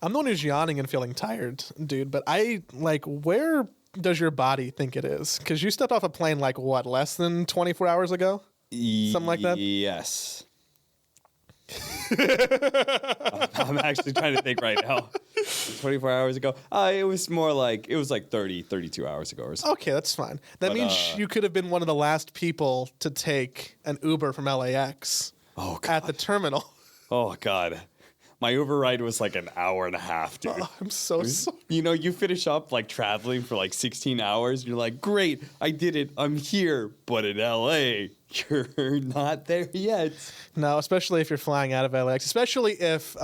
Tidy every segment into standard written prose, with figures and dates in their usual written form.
I'm the one who's yawning and feeling tired, dude. But where does your body think it is? Because you stepped off a plane less than 24 hours ago? Something like that? Yes. I'm actually trying to think right now. 24 hours ago? It was more like, 30, 32 hours ago or something. Okay, that's fine. That means you could have been one of the last people to take an Uber from LAX at the terminal. Oh, God. My Uber ride was like an hour and a half, dude. Oh, I'm so sorry. You know, you finish up traveling for 16 hours. And you're like, great, I did it. I'm here. But in LA, you're not there yet. No, especially if you're flying out of LAX. Especially if,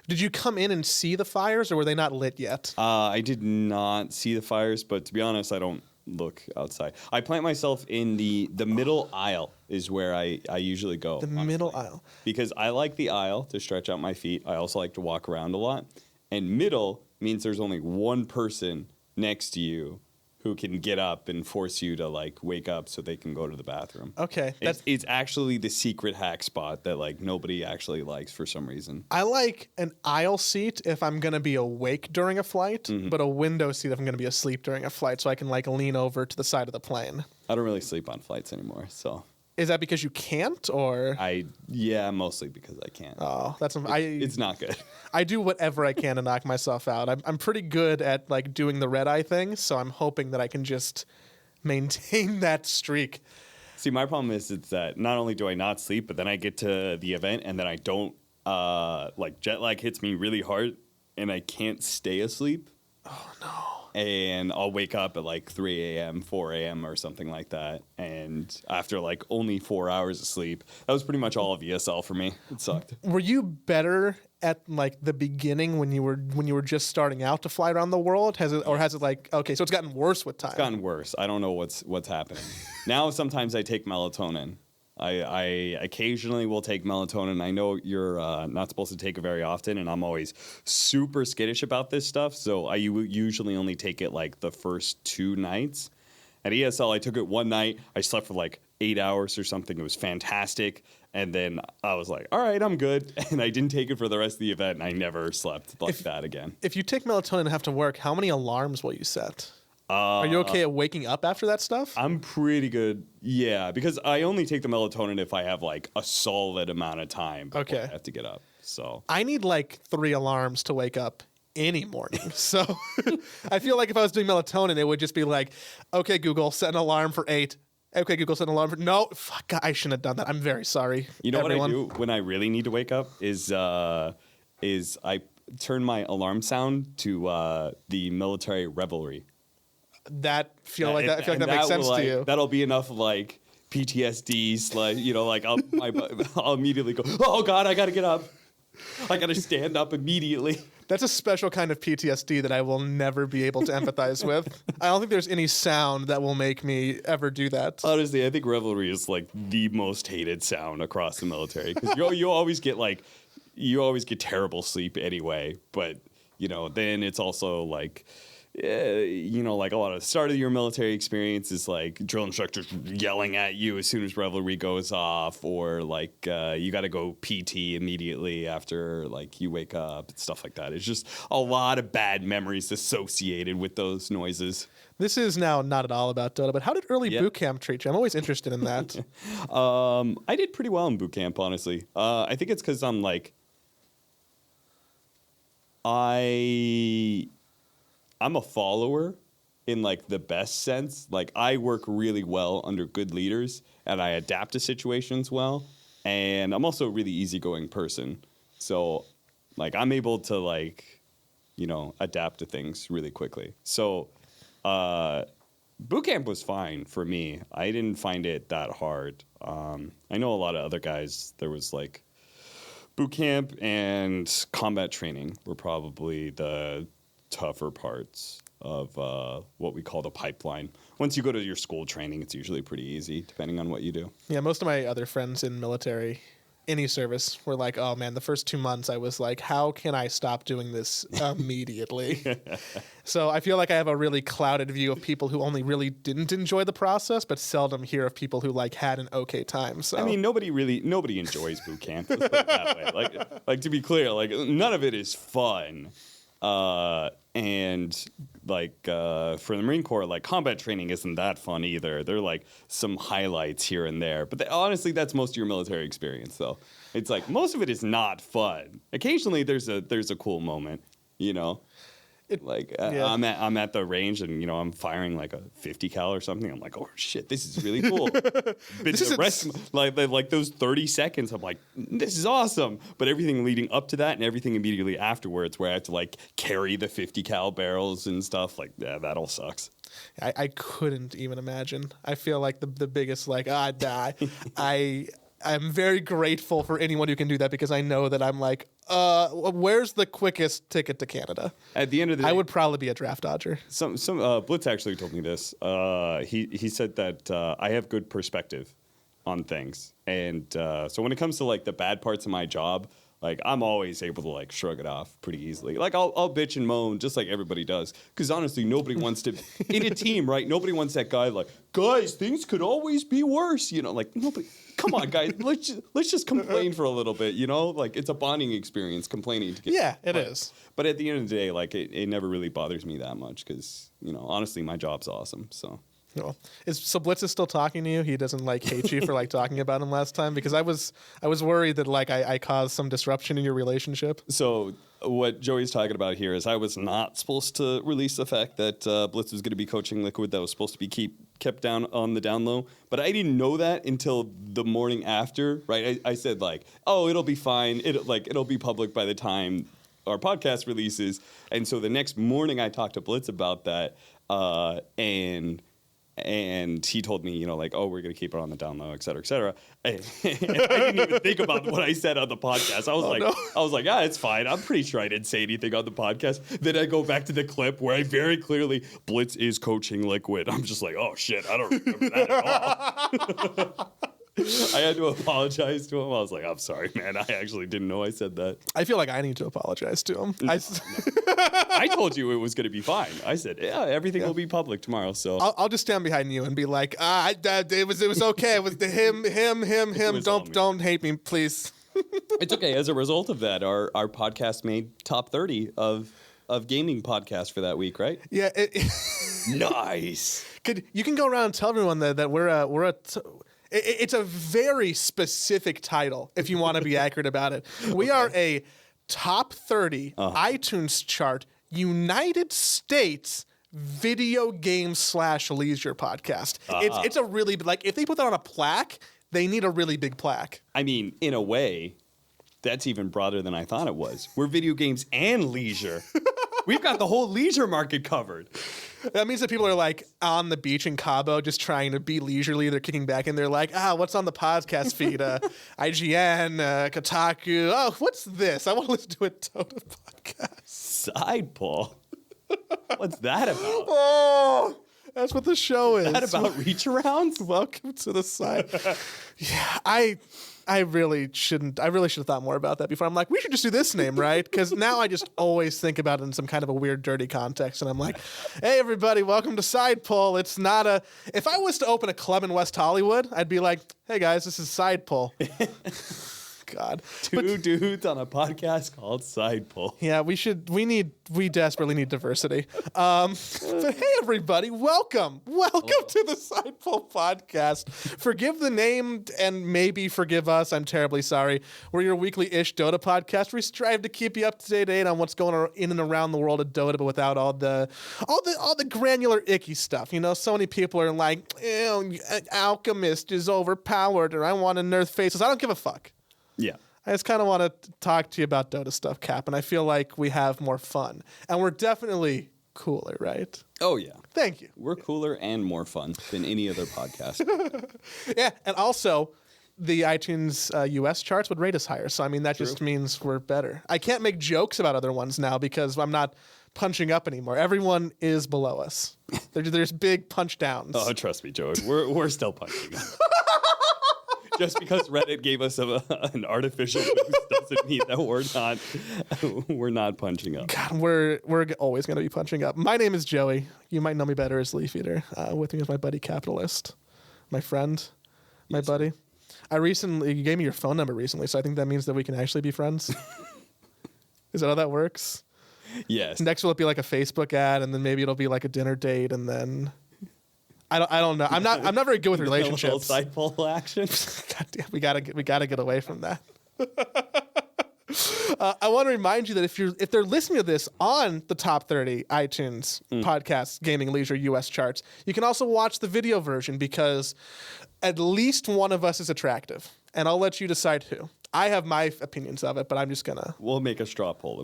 did you come in and see the fires or were they not lit yet? I did not see the fires, but to be honest, I don't look outside. I plant myself in the middle aisle is where I usually go. The middle aisle. Because I like the aisle to stretch out my feet. I also like to walk around a lot. And middle means there's only one person next to you who can get up and force you to wake up so they can go to the bathroom. Okay. It's actually the secret hack spot that nobody actually likes for some reason. I like an aisle seat if I'm going to be awake during a flight, but a window seat if I'm going to be asleep during a flight so I can lean over to the side of the plane. I don't really sleep on flights anymore, so. Is that because you can't or? Yeah, mostly because I can't. Oh, it's not good. I do whatever I can to knock myself out. I'm pretty good at doing the red eye thing, so I'm hoping that I can just maintain that streak. See, my problem is it's that not only do I not sleep, but then I get to the event and then I don't jet lag hits me really hard and I can't stay asleep. Oh no. And I'll wake up at 3 a.m., 4 a.m. or something like that. And after only 4 hours of sleep, that was pretty much all of ESL for me. It sucked. Were you better at the beginning when you were just starting out to fly around the world? Has it okay, so it's gotten worse with time? It's gotten worse. I don't know what's happening. Now sometimes I take melatonin. I occasionally will take melatonin. I know you're not supposed to take it very often, and I'm always super skittish about this stuff. So I usually only take it the first 2 nights. At ESL, I took it one night. I slept for 8 hours or something. It was fantastic. And then I was like, all right, I'm good. And I didn't take it for the rest of the event, and I never slept that again. If you take melatonin and have to work, how many alarms will you set? Are you okay at waking up after that stuff? I'm pretty good, yeah, because I only take the melatonin if I have a solid amount of time before I have to get up. So I need 3 alarms to wake up any morning. So I feel like if I was doing melatonin, it would just be okay, Google, set an alarm for 8. Okay, Google, set an alarm for... No, fuck, I shouldn't have done that. I'm very sorry, You know everyone. What I do when I really need to wake up is I turn my alarm sound to the military revelry. I feel like that makes sense to you. That'll be enough PTSD, I'll immediately go, oh God, I gotta get up. I gotta stand up immediately. That's a special kind of PTSD that I will never be able to empathize with. I don't think there's any sound that will make me ever do that. Honestly, I think revelry is the most hated sound across the military because you always get terrible sleep anyway. But then it's also a lot of start of your military experience is drill instructors yelling at you as soon as revelry goes off, or you got to go PT immediately after you wake up and stuff like that. It's just a lot of bad memories associated with those noises. This is now not at all about Dota, but how did early boot camp treat you? I'm always interested in that. I did pretty well in boot camp, honestly. I think it's because I'm a follower in the best sense. I work really well under good leaders and I adapt to situations well. And I'm also a really easygoing person. So I'm able to adapt to things really quickly. So boot camp was fine for me. I didn't find it that hard. I know a lot of other guys, there was boot camp and combat training were probably the tougher parts of what we call the pipeline. Once you go to your school training, it's usually pretty easy, depending on what you do. Yeah, most of my other friends in military any service were like, oh man, the first 2 months I was like, how can I stop doing this immediately? So I feel like I have a really clouded view of people who only really didn't enjoy the process, but seldom hear of people who like had an okay time. So I mean, nobody enjoys boot camp. Let's put it that way. Like to be clear, like none of it is fun. And like for the Marine Corps, like combat training isn't that fun either. There are like some highlights here and there, but honestly, that's most of your military experience. Though it's like most of it is not fun. Occasionally, there's a cool moment, you know. I'm at the range and I'm firing like a 50 cal or something. I'm like, oh shit, this is really cool. But the rest, like those 30 seconds, I'm like, this is awesome. But everything leading up to that and everything immediately afterwards, where I have to like carry the 50 cal barrels and stuff, like that all sucks. I couldn't even imagine. I feel like the biggest like I'm very grateful for anyone who can do that, because I know that I'm like, where's the quickest ticket to Canada? At the end of the day, I would probably be a draft dodger. Some Blitz actually told me this. He said that I have good perspective on things, and so when it comes to like the bad parts of my job, like I'm always able to like shrug it off pretty easily. Like I'll bitch and moan just like everybody does, because honestly, nobody wants to in a team, right? Nobody wants that guy like, guys, things could always be worse. Like nobody. Come on, guys. Let's just complain for a little bit. Like it's a bonding experience complaining. Yeah, it is. But at the end of the day, like it never really bothers me that much, because honestly, my job's awesome. So. No. So Blitz is still talking to you? He doesn't like hate you for like talking about him last time? Because I was worried that like I caused some disruption in your relationship. So what Joey's talking about here is I was not supposed to release the fact that Blitz was going to be coaching Liquid. That was supposed to be kept down on the down low. But I didn't know that until the morning after, right? I said like, oh, it'll be fine. It'll be public by the time our podcast releases. And so the next morning I talked to Blitz about that, and he told me, like, oh, we're going to keep it on the down low, et cetera, et cetera. And I didn't even think about what I said on the podcast. I was like, yeah, it's fine. I'm pretty sure I didn't say anything on the podcast. Then I go back to the clip where I very clearly, Blitz is coaching Liquid. I'm just like, oh, shit, I don't remember that at all. I had to apologize to him. I was like, I'm sorry, man. I actually didn't know I said that. I feel like I need to apologize to him. No. I told you it was going to be fine. I said, everything will be public tomorrow. So I'll just stand behind you and be like, it was okay. It was the him. Don't hate me, please. It's okay. As a result of that, our podcast made top 30 of gaming podcasts for that week, right? Yeah. Nice. You can go around and tell everyone that we're it's a very specific title if you want to be accurate about it. We are a top 30 iTunes chart United States video game / leisure podcast. It's a really, like, if they put that on a plaque, they need a really big plaque. I mean, in a way, that's even broader than I thought it was. We're video games and leisure. We've got the whole leisure market covered. That means that people are like on the beach in Cabo just trying to be leisurely. They're kicking back and they're like, what's on the podcast feed? IGN, Kotaku. Oh, what's this? I want to listen to a DOTA podcast. Side pull. What's that about? Oh, that's what the show is. Is that about reach arounds? Welcome to the side. Yeah, I really should have thought more about that before. I'm like, we should just do this name, right? Because now I just always think about it in some kind of a weird, dirty context. And I'm like, hey, everybody, welcome to Side Pull. It's not a... If I was to open a club in West Hollywood, I'd be like, hey, guys, this is Side Pull. God. Two dudes on a podcast called Side Pull. Yeah, we desperately need diversity. But hey, everybody, welcome to the Side Pull podcast. Forgive the name and maybe forgive us. I'm terribly sorry. We're your weekly-ish Dota podcast. We strive to keep you up to date on what's going on in and around the world of Dota, but without all the granular icky stuff. So many people are like, Alchemist is overpowered, or I want to nerf faces. I don't give a fuck. Yeah. I just kind of want to talk to you about Dota stuff, Cap, and I feel like we have more fun. And we're definitely cooler, right? Oh, yeah. Thank you. We're cooler and more fun than any other podcast. Yeah, and also, the iTunes US charts would rate us higher. So, I mean, that just means we're better. I can't make jokes about other ones now because I'm not punching up anymore. Everyone is below us. There's big punch downs. Oh, trust me, Joey. We're still punching up. Just because Reddit gave us an artificial boost doesn't mean that we're not punching up. God, we're always going to be punching up. My name is Joey. You might know me better as Leafeator. With me is my buddy Capitalist, my friend, my buddy. You gave me your phone number recently, so I think that means that we can actually be friends. Is that how that works? Yes. Next will it be like a Facebook ad, and then maybe it'll be like a dinner date, and then I don't know. I'm not very good with relationships. A little side pole action. God damn, we gotta get away from that. I want to remind you that if they're listening to this on the top 30 iTunes podcasts, gaming, leisure, US charts, you can also watch the video version because at least one of us is attractive, and I'll let you decide who. I have my opinions of it, but I'm just gonna. We'll make a straw poll.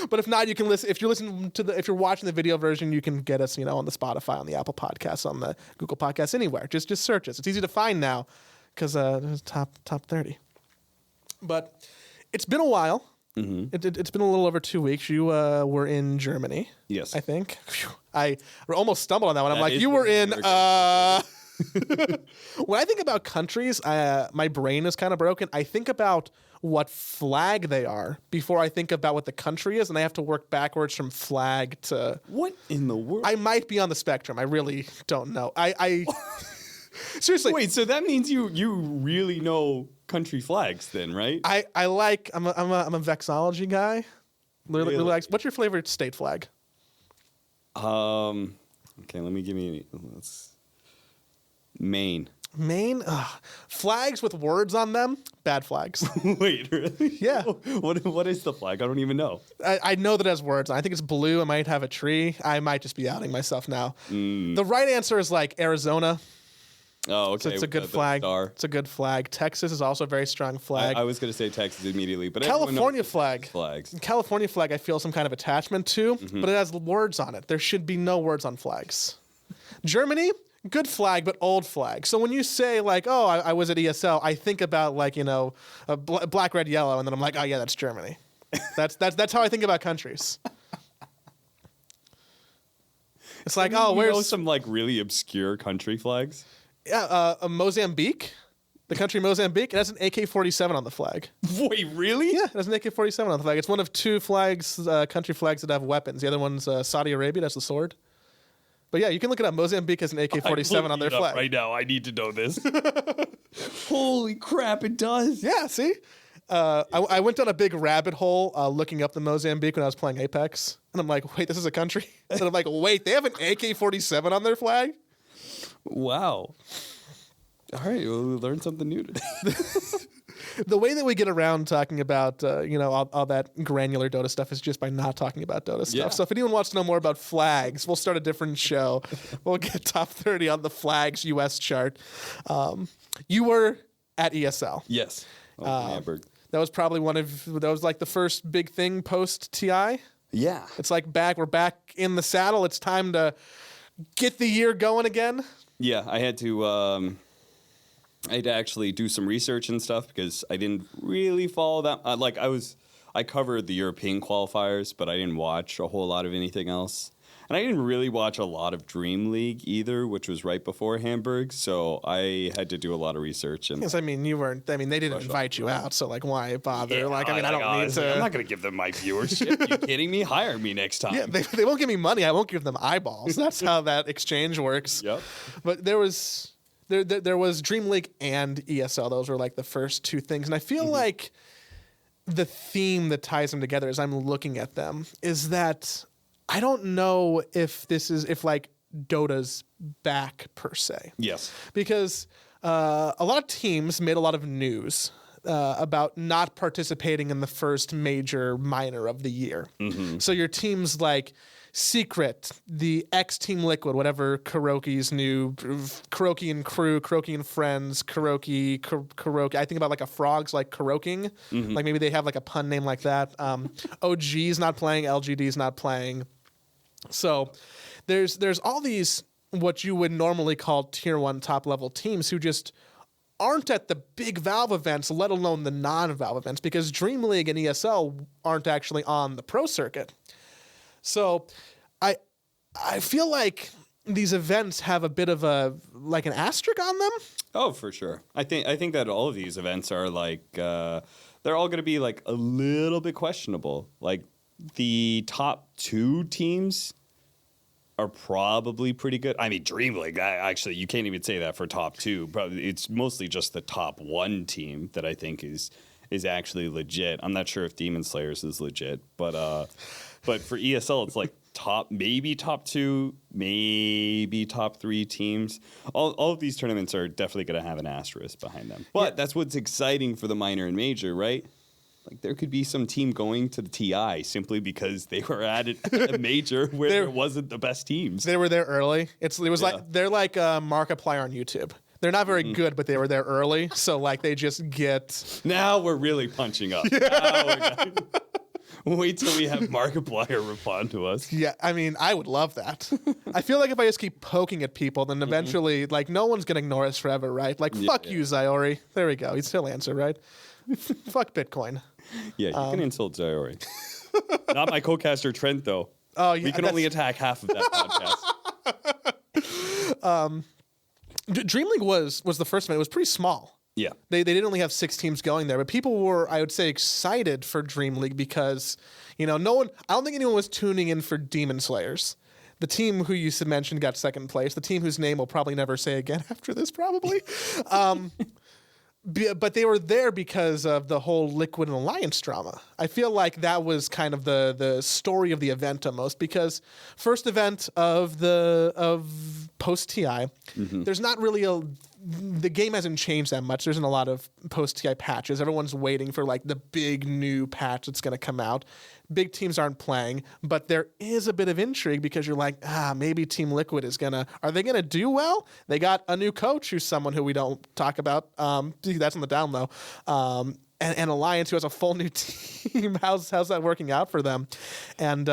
But if not, you can listen. If you're watching the video version, you can get us, on the Spotify, on the Apple Podcasts, on the Google Podcasts, anywhere. Just search us. It's easy to find now because there's top 30. But it's been a while. Mm-hmm. It's been a little over 2 weeks. You were in Germany. Yes, I think. I almost stumbled on that one. I'm like, you were in. When I think about countries, my brain is kind of broken. I think about what flag they are before I think about what the country is, and I have to work backwards from flag to. What in the world? I might be on the spectrum. I really don't know. I seriously. Wait, so that means you really know country flags, then, right? I'm a vexology guy. Really likes. What's your favorite state flag? Okay, Maine. Maine? Ugh. Flags with words on them? Bad flags. Wait, really? Yeah. What is the flag? I don't even know. I know that it has words. I think it's blue. I might have a tree. I might just be outing myself now. The right answer is like Arizona. Oh, okay. So it's a good flag. Star. It's a good flag. Texas is also a very strong flag. I was going to say Texas immediately, but California flag. Flags. California flag I feel some kind of attachment to, but it has words on it. There should be no words on flags. Germany, good flag, but old flag. So when you say like, oh, I was at ESL, I think about like, a black, red, yellow, and then I'm like, oh yeah, that's Germany. That's how I think about countries. It's like, where's some like really obscure country flags? Yeah, Mozambique, the country Mozambique. It has an AK-47 on the flag. Wait, really? Yeah, it has an AK-47 on the flag. It's one of two flags, country flags that have weapons. The other one's Saudi Arabia. That's the sword. But yeah, you can look it up. Mozambique has an AK-47 on their flag. Right now, I need to know this. Holy crap, it does. Yeah, see? I went down a big rabbit hole looking up the Mozambique when I was playing Apex. And I'm like, wait, this is a country? And I'm like, wait, they have an AK-47 on their flag? Wow. All right, well, we learned something new today. The way that we get around talking about, all that granular Dota stuff is just by not talking about Dota stuff. Yeah. So if anyone wants to know more about flags, we'll start a different show. We'll get top 30 on the flags US chart. You were at ESL. Yes. Hamburg. That was probably that was like the first big thing post TI. Yeah. It's like we're back in the saddle. It's time to get the year going again. Yeah, I had to actually do some research and stuff because I didn't really follow that. I covered the European qualifiers, but I didn't watch a whole lot of anything else. And I didn't really watch a lot of Dream League either, which was right before Hamburg. So I had to do a lot of research. And yes, they didn't invite you out. So like, why bother? Yeah, I don't need to. I'm not going to give them my viewership. Are you kidding me? Hire me next time. Yeah, they won't give me money. I won't give them eyeballs. That's how that exchange works. Yep. But there was Dream League and ESL. Those were like the first two things. And I feel like the theme that ties them together as I'm looking at them is that I don't know if Dota's back per se. Yes. Because a lot of teams made a lot of news about not participating in the first major minor of the year. Mm-hmm. So your teams like Secret, the X Team Liquid, whatever Kuroki's new, Kuroki and Crew, Kuroki and Friends, Kuroki. I think about like a frogs like Kuroking. Mm-hmm. Like maybe they have like a pun name like that. OG's not playing, LGD's not playing. So there's all these what you would normally call tier 1 top level teams who just aren't at the big Valve events, let alone the non-Valve events, because Dream League and ESL aren't actually on the pro circuit. So I feel like these events have a bit of a like an asterisk on them. Oh, for sure. I think that all of these events are like they're all going to be like a little bit questionable. Like the top 2 teams are probably pretty good. I mean, Dream League, actually, you can't even say that for top 2. Probably, it's mostly just the top 1 team that I think is actually legit. I'm not sure if Demon Slayers is legit, but for ESL, it's like top 2, maybe top 3 teams. All of these tournaments are definitely going to have an asterisk behind them. But that's what's exciting for the minor and major, right? Like there could be some team going to the TI simply because they were at a major where there wasn't the best teams. They were there early. It was like they're like Markiplier on YouTube. They're not very good, but they were there early, so like they just get. Now we're really punching up. Yeah. Wait till we have Markiplier respond to us. Yeah, I mean, I would love that. I feel like if I just keep poking at people, then eventually, like, no one's gonna ignore us forever, right? Like, fuck you, Zyori. There we go. He'd still answer, right? Fuck Bitcoin. Yeah, you can insult Zyori. Not my co-caster Trent, though. Oh, yeah. We can only attack half of that podcast. Dream League was the first event. It was pretty small. Yeah. They didn't only have 6 teams going there, but people were, I would say, excited for Dream League because, I don't think anyone was tuning in for Demon Slayers. The team who you mentioned got second place. The team whose name we'll probably never say again after this, probably. But they were there because of the whole Liquid and Alliance drama. I feel like that was kind of the story of the event almost, because first event of post TI, there's not really the game hasn't changed that much. There isn't a lot of post TI patches. Everyone's waiting for like the big new patch that's going to come out. Big teams aren't playing, but there is a bit of intrigue because you're like, maybe Team Liquid are they gonna do well? They got a new coach who's someone who we don't talk about. That's on the down low. And Alliance, who has a full new team. How's that working out for them? And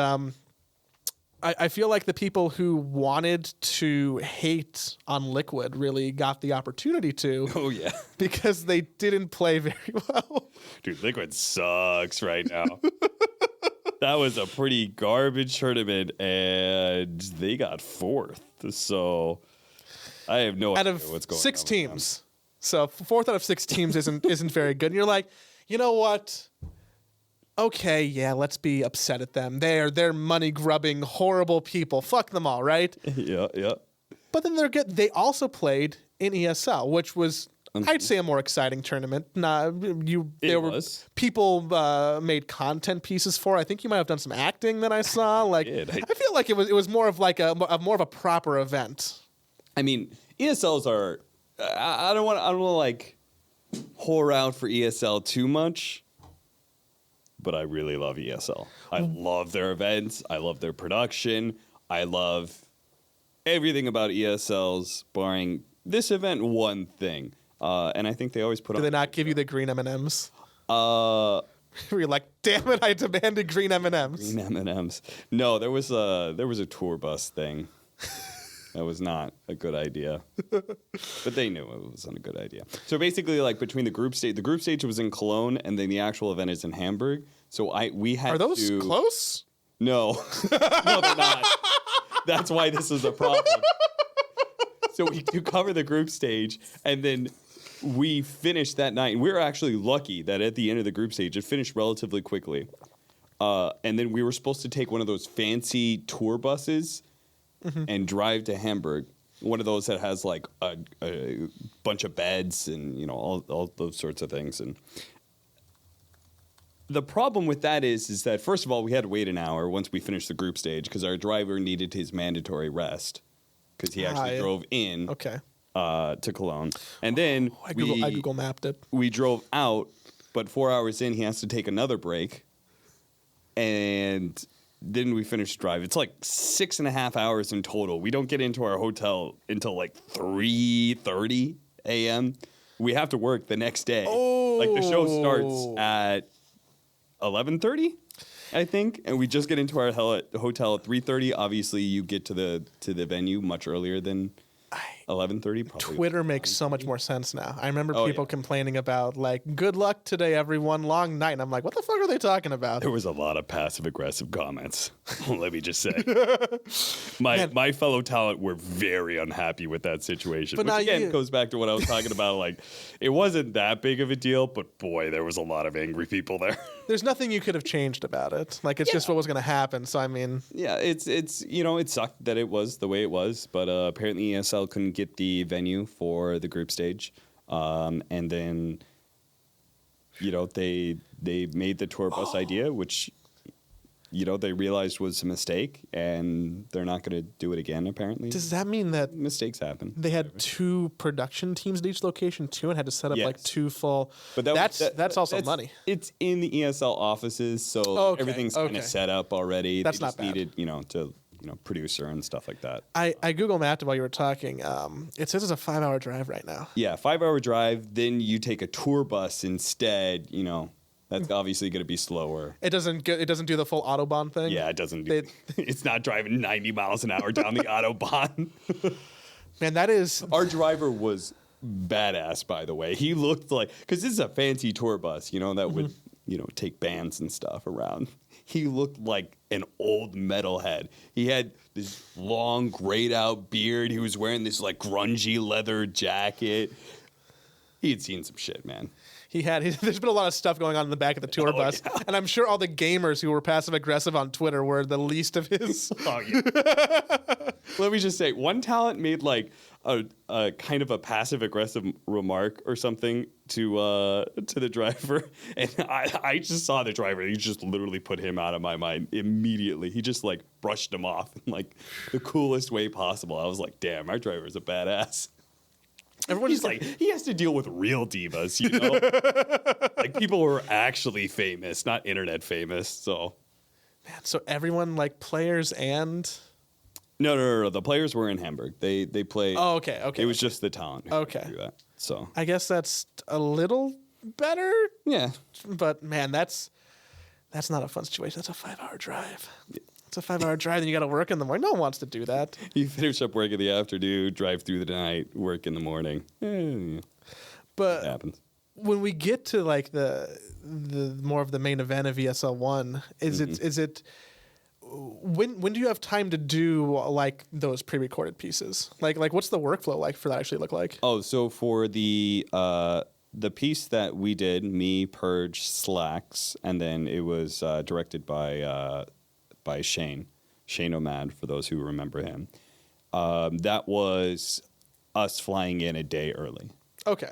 I feel like the people who wanted to hate on Liquid really got the opportunity to. Oh, yeah. Because they didn't play very well. Dude, Liquid sucks right now. That was a pretty garbage tournament, and they got 4th. So I have no idea what's going on. 6 teams. So 4th out of 6 teams isn't very good. And you're like, you know what? Okay, yeah, let's be upset at them. They're money grubbing, horrible people. Fuck them all, right? Yeah. But then they're good. They also played in ESL, which was I'd say a more exciting tournament. People made content pieces for. I think you might have done some acting that I saw. Like I feel like it was more of like a more of a proper event. I mean, ESLs are. I don't want to like whore out for ESL too much, but I really love ESL. I love their events. I love their production. I love everything about ESLs, barring this event one thing. And I think they always put on. Do they not give you the green M&Ms? Where you're like, damn it, I demanded green M&Ms. Green M&Ms. No, there was a tour bus thing. That was not a good idea. But they knew it wasn't a good idea. So basically, like between the group stage was in Cologne, and then the actual event is in Hamburg. So we had. Are those close? No, no, they're not. That's why this is a problem. So we do cover the group stage, and then we finished that night. And we were actually lucky that at the end of the group stage, it finished relatively quickly. And then we were supposed to take one of those fancy tour buses and drive to Hamburg. One of those that has like a bunch of beds and all those sorts of things. And the problem with that is that first of all, we had to wait an hour once we finished the group stage because our driver needed his mandatory rest because he actually drove in to Cologne. And then I Google mapped it. We drove out, but 4 hours in, he has to take another break. And then we finished the drive. It's like 6.5 hours in total. We don't get into our hotel until like 3:30 a.m. We have to work the next day. Oh. Like the show starts at 11:30, I think, and we just get into our hotel at 3:30. Obviously, you get to the venue much earlier than 11:30. Probably. Twitter makes so much more sense now. I remember people yeah. complaining about like, good luck today, everyone, long night. And I'm like, what the fuck are they talking about? There was a lot of passive aggressive comments. Let me just say, my fellow talent were very unhappy with that situation. But Which now again goes back to what I was talking about. Like, it wasn't that big of a deal, but boy, there was a lot of angry people there. There's nothing you could have changed about it. Like, it's just what was going to happen. So I mean, Yeah, it's it sucked that it was the way it was, but apparently ESL couldn't get the venue for the group stage, and then they made the tour bus idea, which they realized was a mistake, and they're not going to do it again. Apparently, does that mean that mistakes happen? they had 2 production teams at each location too, and had to set up like Yes. 2 full? But that's also money. It's in the ESL offices, so Okay, everything's kind okay. of set up already. That's they not just bad. needed to producer and stuff like that. I Google mapped it while you were talking. It says it's a 5-hour drive right now. Yeah, 5-hour drive. Then you take a tour bus instead. That's obviously going to be slower. It doesn't do the full Autobahn thing. Yeah, it doesn't. It's not driving 90 miles an hour down the Autobahn. Man, that is. Our driver was badass, by the way. He looked like, because this is a fancy tour bus, that would take bands and stuff around. He looked like an old metalhead. He had this long, grayed out beard. He was wearing this like grungy leather jacket. He had seen some shit, man. There's been a lot of stuff going on in the back of the tour bus, yeah. and I'm sure all the gamers who were passive aggressive on Twitter were the least of his. Oh yeah. Let me just say, one talent made like a kind of a passive aggressive remark or something to the driver, and I just saw the driver. He just literally put him out of my mind immediately. He just like brushed him off in like the coolest way possible. I was like, damn, our driver's a badass. Everyone's He's like, he has to deal with real divas, like people who are actually famous, not internet famous. So, man, so everyone like players and. no. The players were in Hamburg. They played. Oh, okay. It was just the talent. Who Okay. could do that. So I guess that's a little better, yeah, but man, that's not a fun situation. That's a 5-hour drive. It's a 5-hour drive, and you got to work in the morning. No one wants to do that. you finish up work in the afternoon, drive through the night, work in the morning. It But happens. when we get to like the more of the main event of ESL 1, is it when do you have time to do like those pre-recorded pieces? Like what's the workflow like for that actually look like? Oh, so for the piece that we did, me, Purge, Slacks, and then it was directed by Shane Omad, for those who remember him. That was us flying in a day early. Okay.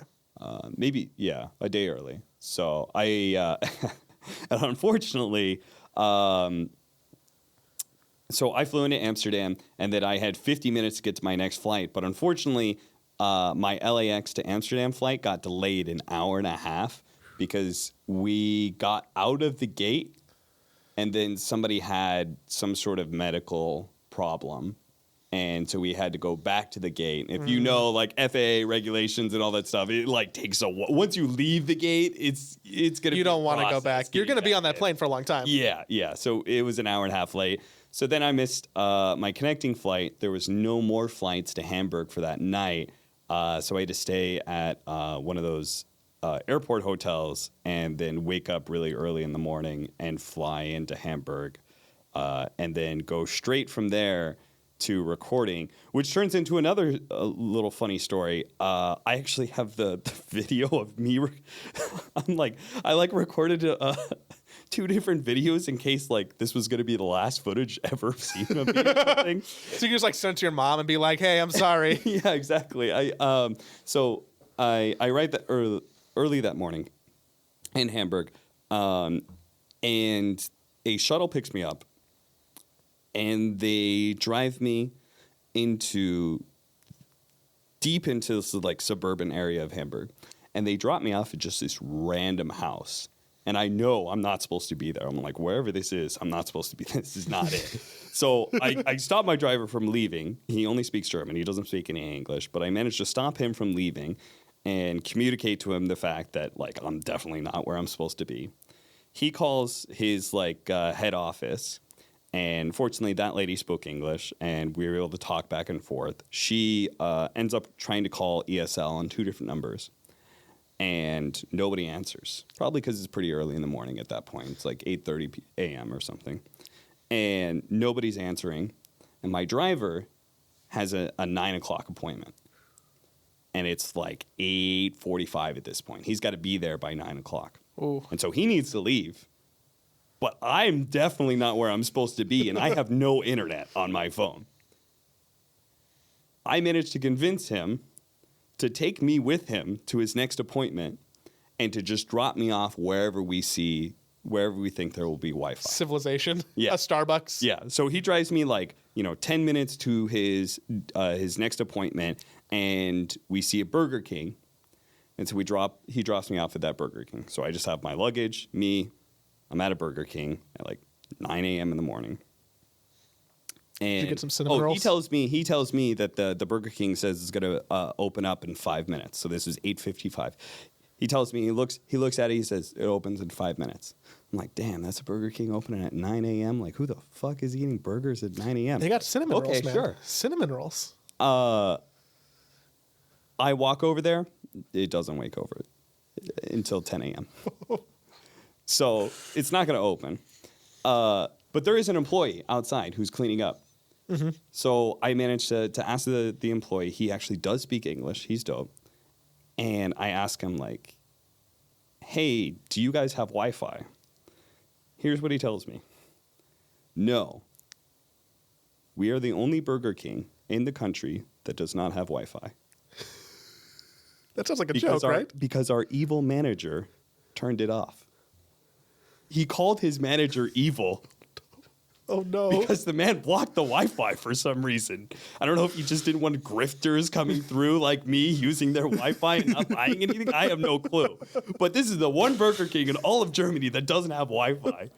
Maybe, yeah, a day early. So I, and unfortunately, so I flew into Amsterdam, and then I had 50 minutes to get to my next flight. But unfortunately, my LAX to Amsterdam flight got delayed an hour and a half because we got out of the gate, and then somebody had some sort of medical problem. And so we had to go back to the gate. If you know, like FAA regulations and all that stuff, it like takes a while. Once you leave the gate, it's gonna. You don't want to go back. You're gonna be on that plane for a long time. Yeah. So it was an hour and a half late. So then I missed my connecting flight. There was no more flights to Hamburg for that night. So I had to stay at one of those airport hotels and then wake up really early in the morning and fly into Hamburg, and then go straight from there to recording, which turns into another little funny story. I actually have the video of me. I recorded 2 different videos in case like this was going to be the last footage ever seen of me or something. So you just like send it to your mom and be like, "Hey, I'm sorry." Yeah, exactly. I write that early that morning in Hamburg, and a shuttle picks me up. And they drive me deep into this like suburban area of Hamburg. And they drop me off at just this random house. And I know I'm not supposed to be there. I'm like, wherever this is, I'm not supposed to be. This is not it. So I stop my driver from leaving. He only speaks German. He doesn't speak any English. But I managed to stop him from leaving and communicate to him the fact that like I'm definitely not where I'm supposed to be. He calls his head office. And fortunately, that lady spoke English, and we were able to talk back and forth. She ends up trying to call ESL on 2 different numbers, and nobody answers. Probably because it's pretty early in the morning at that point. It's like 8:30 a.m. or something. And nobody's answering. And my driver has a 9 o'clock appointment. And it's like 8:45 at this point. He's got to be there by 9 o'clock. Ooh. And so he needs to leave. But I'm definitely not where I'm supposed to be, and I have no internet on my phone. I managed to convince him to take me with him to his next appointment and to just drop me off wherever we think there will be Wi-Fi. Civilization. Yeah. A Starbucks. Yeah. So he drives me 10 minutes to his next appointment, and we see a Burger King. And so he drops me off at that Burger King. So I just have my luggage, I'm at a Burger King at like 9 a.m. in the morning. And Did you get some cinnamon rolls? he tells me that the Burger King says it's going to open up in 5 minutes. So this is 8:55. He tells me, he looks at it, he says it opens in 5 minutes. I'm like, damn, that's a Burger King opening at 9 a.m. Like, who the fuck is eating burgers at 9 a.m.? They got cinnamon rolls, man. Okay, sure. Cinnamon rolls. I walk over there. It doesn't wake over until 10 a.m. So it's not going to open. But there is an employee outside who's cleaning up. Mm-hmm. So I managed to ask the employee. He actually does speak English. He's dope. And I ask him, like, hey, do you guys have Wi-Fi? Here's what he tells me. No. We are the only Burger King in the country that does not have Wi-Fi. That sounds like a joke, right? Because our evil manager turned it off. He called his manager evil. Oh, no. Because the man blocked the Wi-Fi for some reason. I don't know if he just didn't want grifters coming through like me using their Wi-Fi and not buying anything. I have no clue. But this is the one Burger King in all of Germany that doesn't have Wi-Fi.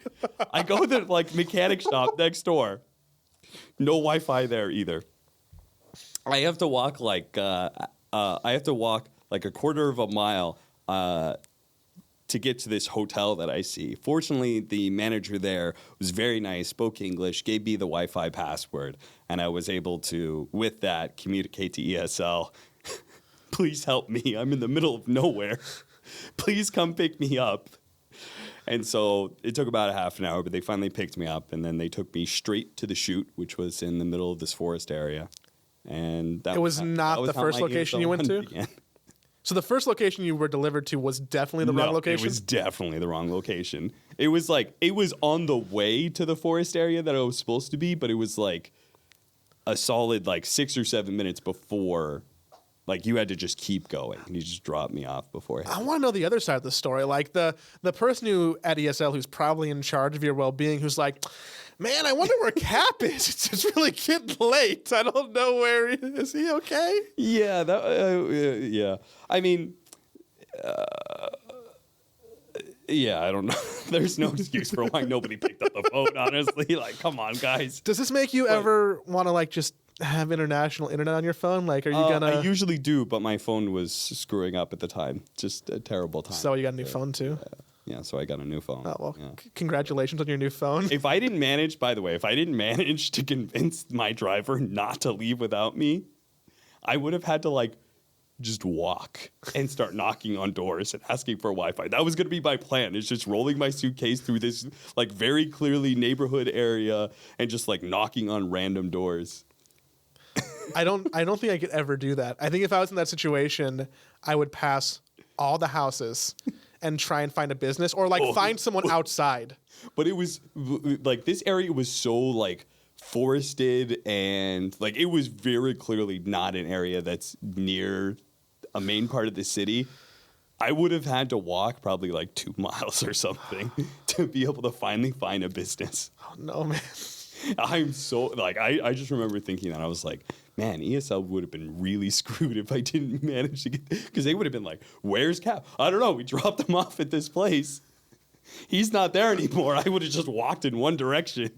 I go to the mechanic shop next door. No Wi-Fi there either. I have to walk a quarter of a mile to get to this hotel that I see. Fortunately, the manager there was very nice, spoke English, gave me the Wi-Fi password, and I was able to, with that, communicate to ESL. Please help me. I'm in the middle of nowhere. Please come pick me up. And so it took about a half an hour, but they finally picked me up, and then they took me straight to the shoot, which was in the middle of this forest area. And that was not the first location you went to? Began. So the first location you were delivered to was definitely the wrong location? It was definitely the wrong location. It was on the way to the forest area that I was supposed to be, but it was like a solid 6 or 7 minutes before. Like, you had to just keep going, and you just dropped me off before. I want to know the other side of the story. Like, the person who at ESL who's probably in charge of your well-being, who's like, man, I wonder where Cap is. It's really getting late. I don't know where he is. Is he okay? Yeah, yeah. I mean, yeah, I don't know. There's no excuse for why nobody picked up the phone, honestly. Like, come on, guys. Does this make you ever want to, just have international internet on your phone? Like, are you gonna... I usually do, but my phone was screwing up at the time. Just a terrible time. So you got a new phone, too? Yeah, so I got a new phone. Oh, well, yeah. Congratulations on your new phone. If I didn't manage to convince my driver not to leave without me, I would have had to, just walk and start knocking on doors and asking for Wi-Fi. That was going to be my plan. It's just rolling my suitcase through this, very clearly neighborhood area and just, knocking on random doors. I don't think I could ever do that. I think if I was in that situation, I would pass all the houses and try and find a business or find someone outside. But it was this area was so forested and it was very clearly not an area that's near a main part of the city. I would have had to walk probably 2 miles or something to be able to finally find a business. Oh no, man. I'm so I just remember thinking that I was like, man, ESL would have been really screwed if I didn't manage to get, because they would have been like, where's Cap? I don't know. We dropped him off at this place. He's not there anymore. I would have just walked in one direction.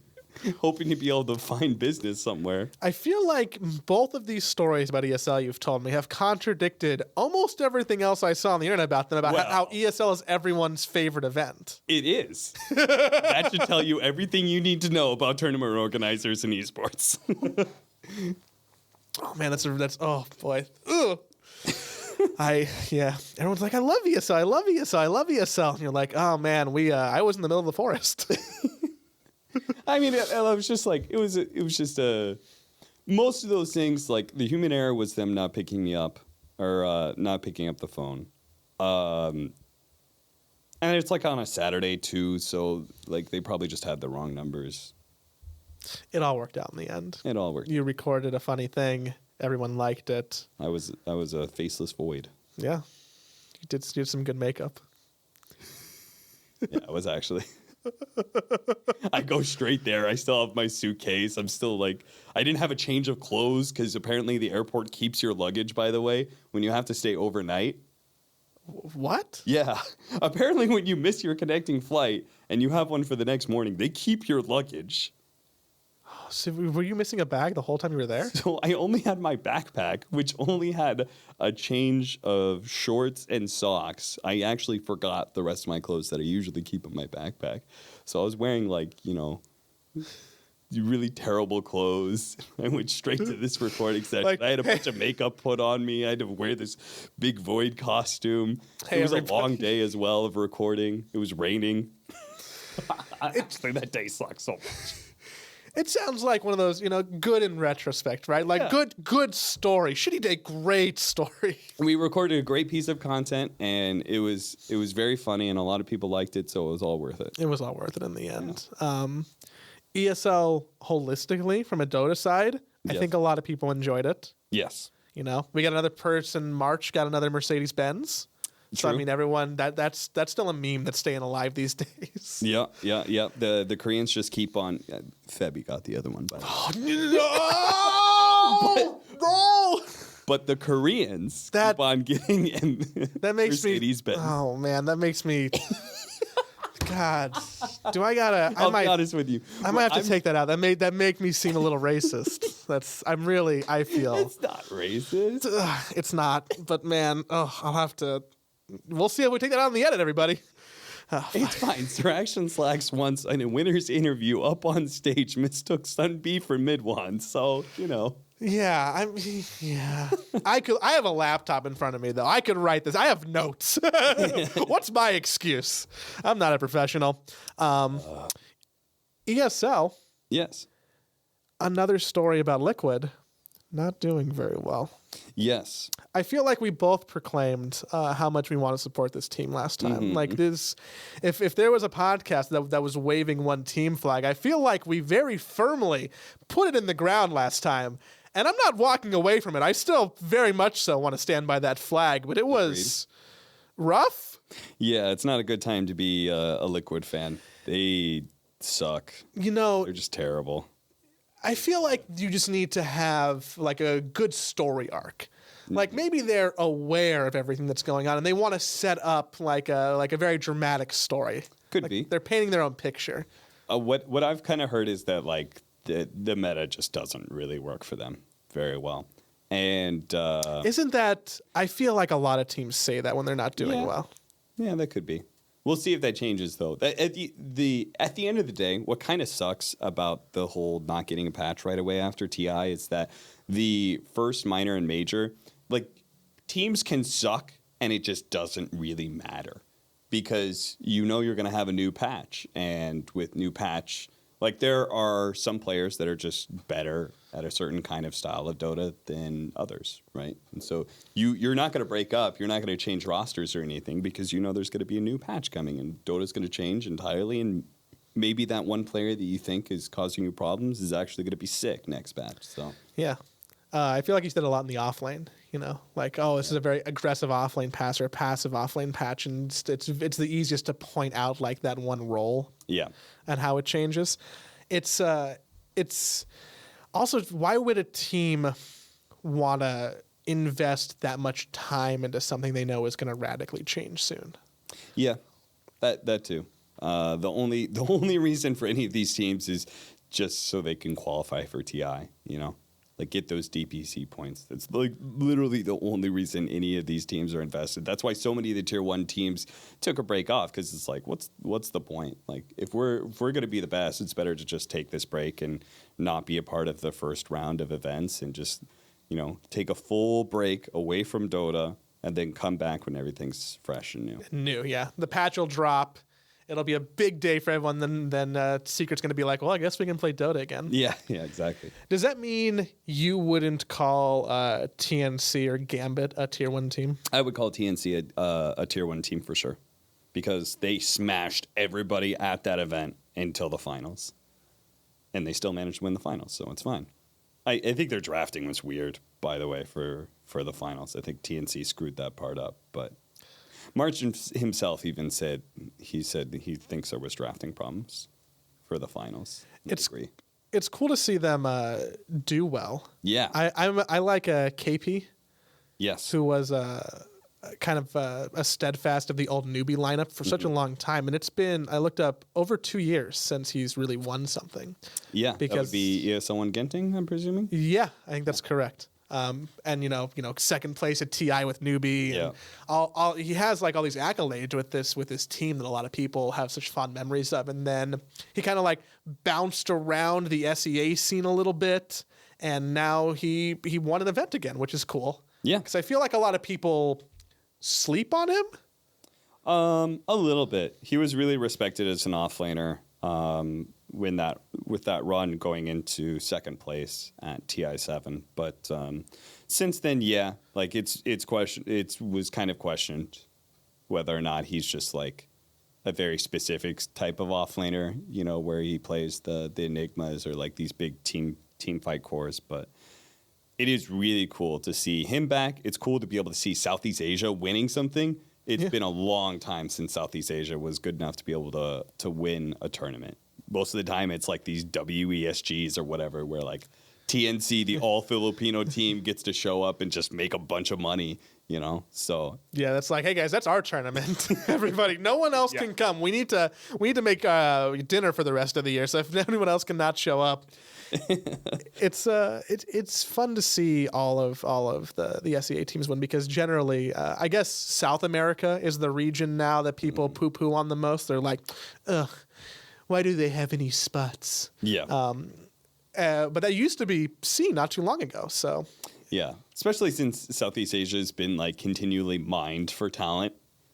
hoping to be able to find business somewhere. I feel like both of these stories about ESL you've told me have contradicted almost everything else I saw on the internet about them, about how ESL is everyone's favorite event. It is. That should tell you everything you need to know about tournament organizers and esports. Oh man, that's oh boy. Ugh. Everyone's like, I love ESL, I love ESL, I love ESL. And you're like, oh man, I was in the middle of the forest. I mean, it was just like, it was just most of those things, like the human error was them not picking me up or not picking up the phone. And it's like on a Saturday too. So like they probably just had the wrong numbers. It all worked out in the end. It all worked. You recorded a funny thing. Everyone liked it. I was a faceless void. Yeah. You did some good makeup. Yeah, I was actually. I go straight there. I still have my suitcase. I'm still like, I didn't have a change of clothes because apparently the airport keeps your luggage, by the way, when you have to stay overnight. What? Yeah. Apparently when you miss your connecting flight and you have one for the next morning, they keep your luggage. So were you missing a bag the whole time you were there? So I only had my backpack, which only had a change of shorts and socks. I actually forgot the rest of my clothes that I usually keep in my backpack. So I was wearing really terrible clothes. I went straight to this recording session. I had a bunch of makeup put on me. I had to wear this big void costume. It was a long day as well of recording. It was raining. Actually, that day sucked so much. It sounds like one of those, good in retrospect, right? Like good story. Shitty day, great story. We recorded a great piece of content, and it was very funny, and a lot of people liked it, so it was all worth it. It was all worth it in the end. Yeah. ESL holistically, from a Dota side, I think a lot of people enjoyed it. Yes. We got another person. March got another Mercedes-Benz. So True. I mean, everyone that's still a meme that's staying alive these days. Yeah. The Koreans just keep on. Febby got the other one, by the way. Oh, no! But the Koreans keep on getting that makes Mercedes-Benz. Oh man, that makes me. God, I'll be honest with you. I might have to take that out. That make me seem a little racist. I feel It's not racist. It's not, but man, I'll have to. We'll see if we take that out in the edit, everybody. It's fine. Sir Action Slacks once in a winner's interview up on stage mistook Sun B for Midwan, so Yeah, I have a laptop in front of me though. I could write this. I have notes. What's my excuse? I'm not a professional. ESL. Yes. Another story about Liquid not doing very well. Yes. I feel like we both proclaimed how much we want to support this team last time. Mm-hmm. Like this, if there was a podcast that was waving one team flag, I feel like we very firmly put it in the ground last time. And I'm not walking away from it. I still very much so want to stand by that flag, but it was rough. Yeah, it's not a good time to be a Liquid fan. They suck. They're just terrible. I feel like you just need to have like a good story arc. Like maybe they're aware of everything that's going on and they want to set up like a very dramatic story. Could be. They're painting their own picture. What I've kind of heard is that like the meta just doesn't really work for them very well. And isn't that? I feel like a lot of teams say that when they're not doing well. Yeah, that could be. We'll see if that changes, though. At the end of the day, what kind of sucks about the whole not getting a patch right away after TI is that the first minor and major, like, teams can suck, and it just doesn't really matter because you're going to have a new patch, and with new patch, like, there are some players that are just better at a certain kind of style of Dota than others, right? And so you're not going to break up. You're not going to change rosters or anything because there's going to be a new patch coming and Dota's going to change entirely. And maybe that one player that you think is causing you problems is actually going to be sick next patch. So yeah. I feel like you did a lot in the offlane, like, this is a very aggressive offlane pass or a passive offlane patch. And it's the easiest to point out like that one role. Yeah. And how it changes. It's also, why would a team want to invest that much time into something they know is going to radically change soon? Yeah, that too. The only reason for any of these teams is just so they can qualify for TI, like get those DPC points. That's like literally the only reason any of these teams are invested. That's why so many of the tier 1 teams took a break off, because it's like, what's the point? Like if we're going to be the best, it's better to just take this break and not be a part of the first round of events and just, take a full break away from Dota and then come back when everything's fresh and new. Yeah. The patch will drop. It'll be a big day for everyone. Then Secret's going to be like, well, I guess we can play Dota again. Yeah, exactly. Does that mean you wouldn't call TNC or Gambit a tier 1 team? I would call TNC a tier 1 team for sure, because they smashed everybody at that event until the finals, and they still managed to win the finals, so it's fine. I think their drafting was weird, by the way, for the finals. I think TNC screwed that part up, but March himself even said he thinks there was drafting problems for the finals. It's cool to see them do well. Yeah, I like KP. Yes, who was kind of a steadfast of the old newbie lineup for such a long time, and it's been, I looked up, over 2 years since he's really won something. Yeah, because that would be ESL Genting, I'm presuming. Yeah, I think that's correct. And second place at TI with newbie. Yeah. And he has like all these accolades with this team that a lot of people have such fond memories of. And then he kind of like bounced around the SEA scene a little bit, and now he won an event again, which is cool. Yeah, because I feel like a lot of people sleep on him. A little bit. He was really respected as an offlaner. With that run going into second place at TI7, but since then, yeah, like it was kind of questioned whether or not he's just like a very specific type of offlaner, where he plays the Enigmas or like these big team fight cores. But it is really cool to see him back. It's cool to be able to see Southeast Asia winning something. It's been a long time since Southeast Asia was good enough to be able to win a tournament. Most of the time, it's like these WESGs or whatever, where like TNC, the all Filipino team, gets to show up and just make a bunch of money, So yeah, that's like, hey guys, that's our tournament. Everybody, no one else can come. We need to make dinner for the rest of the year. So if anyone else cannot show up, it's fun to see all of the SEA teams win, because generally, I guess South America is the region now that people poo-poo on the most. They're like, ugh, why do they have any spots? Yeah. But that used to be seen not too long ago. So yeah, especially since Southeast Asia has been like continually mined for talent.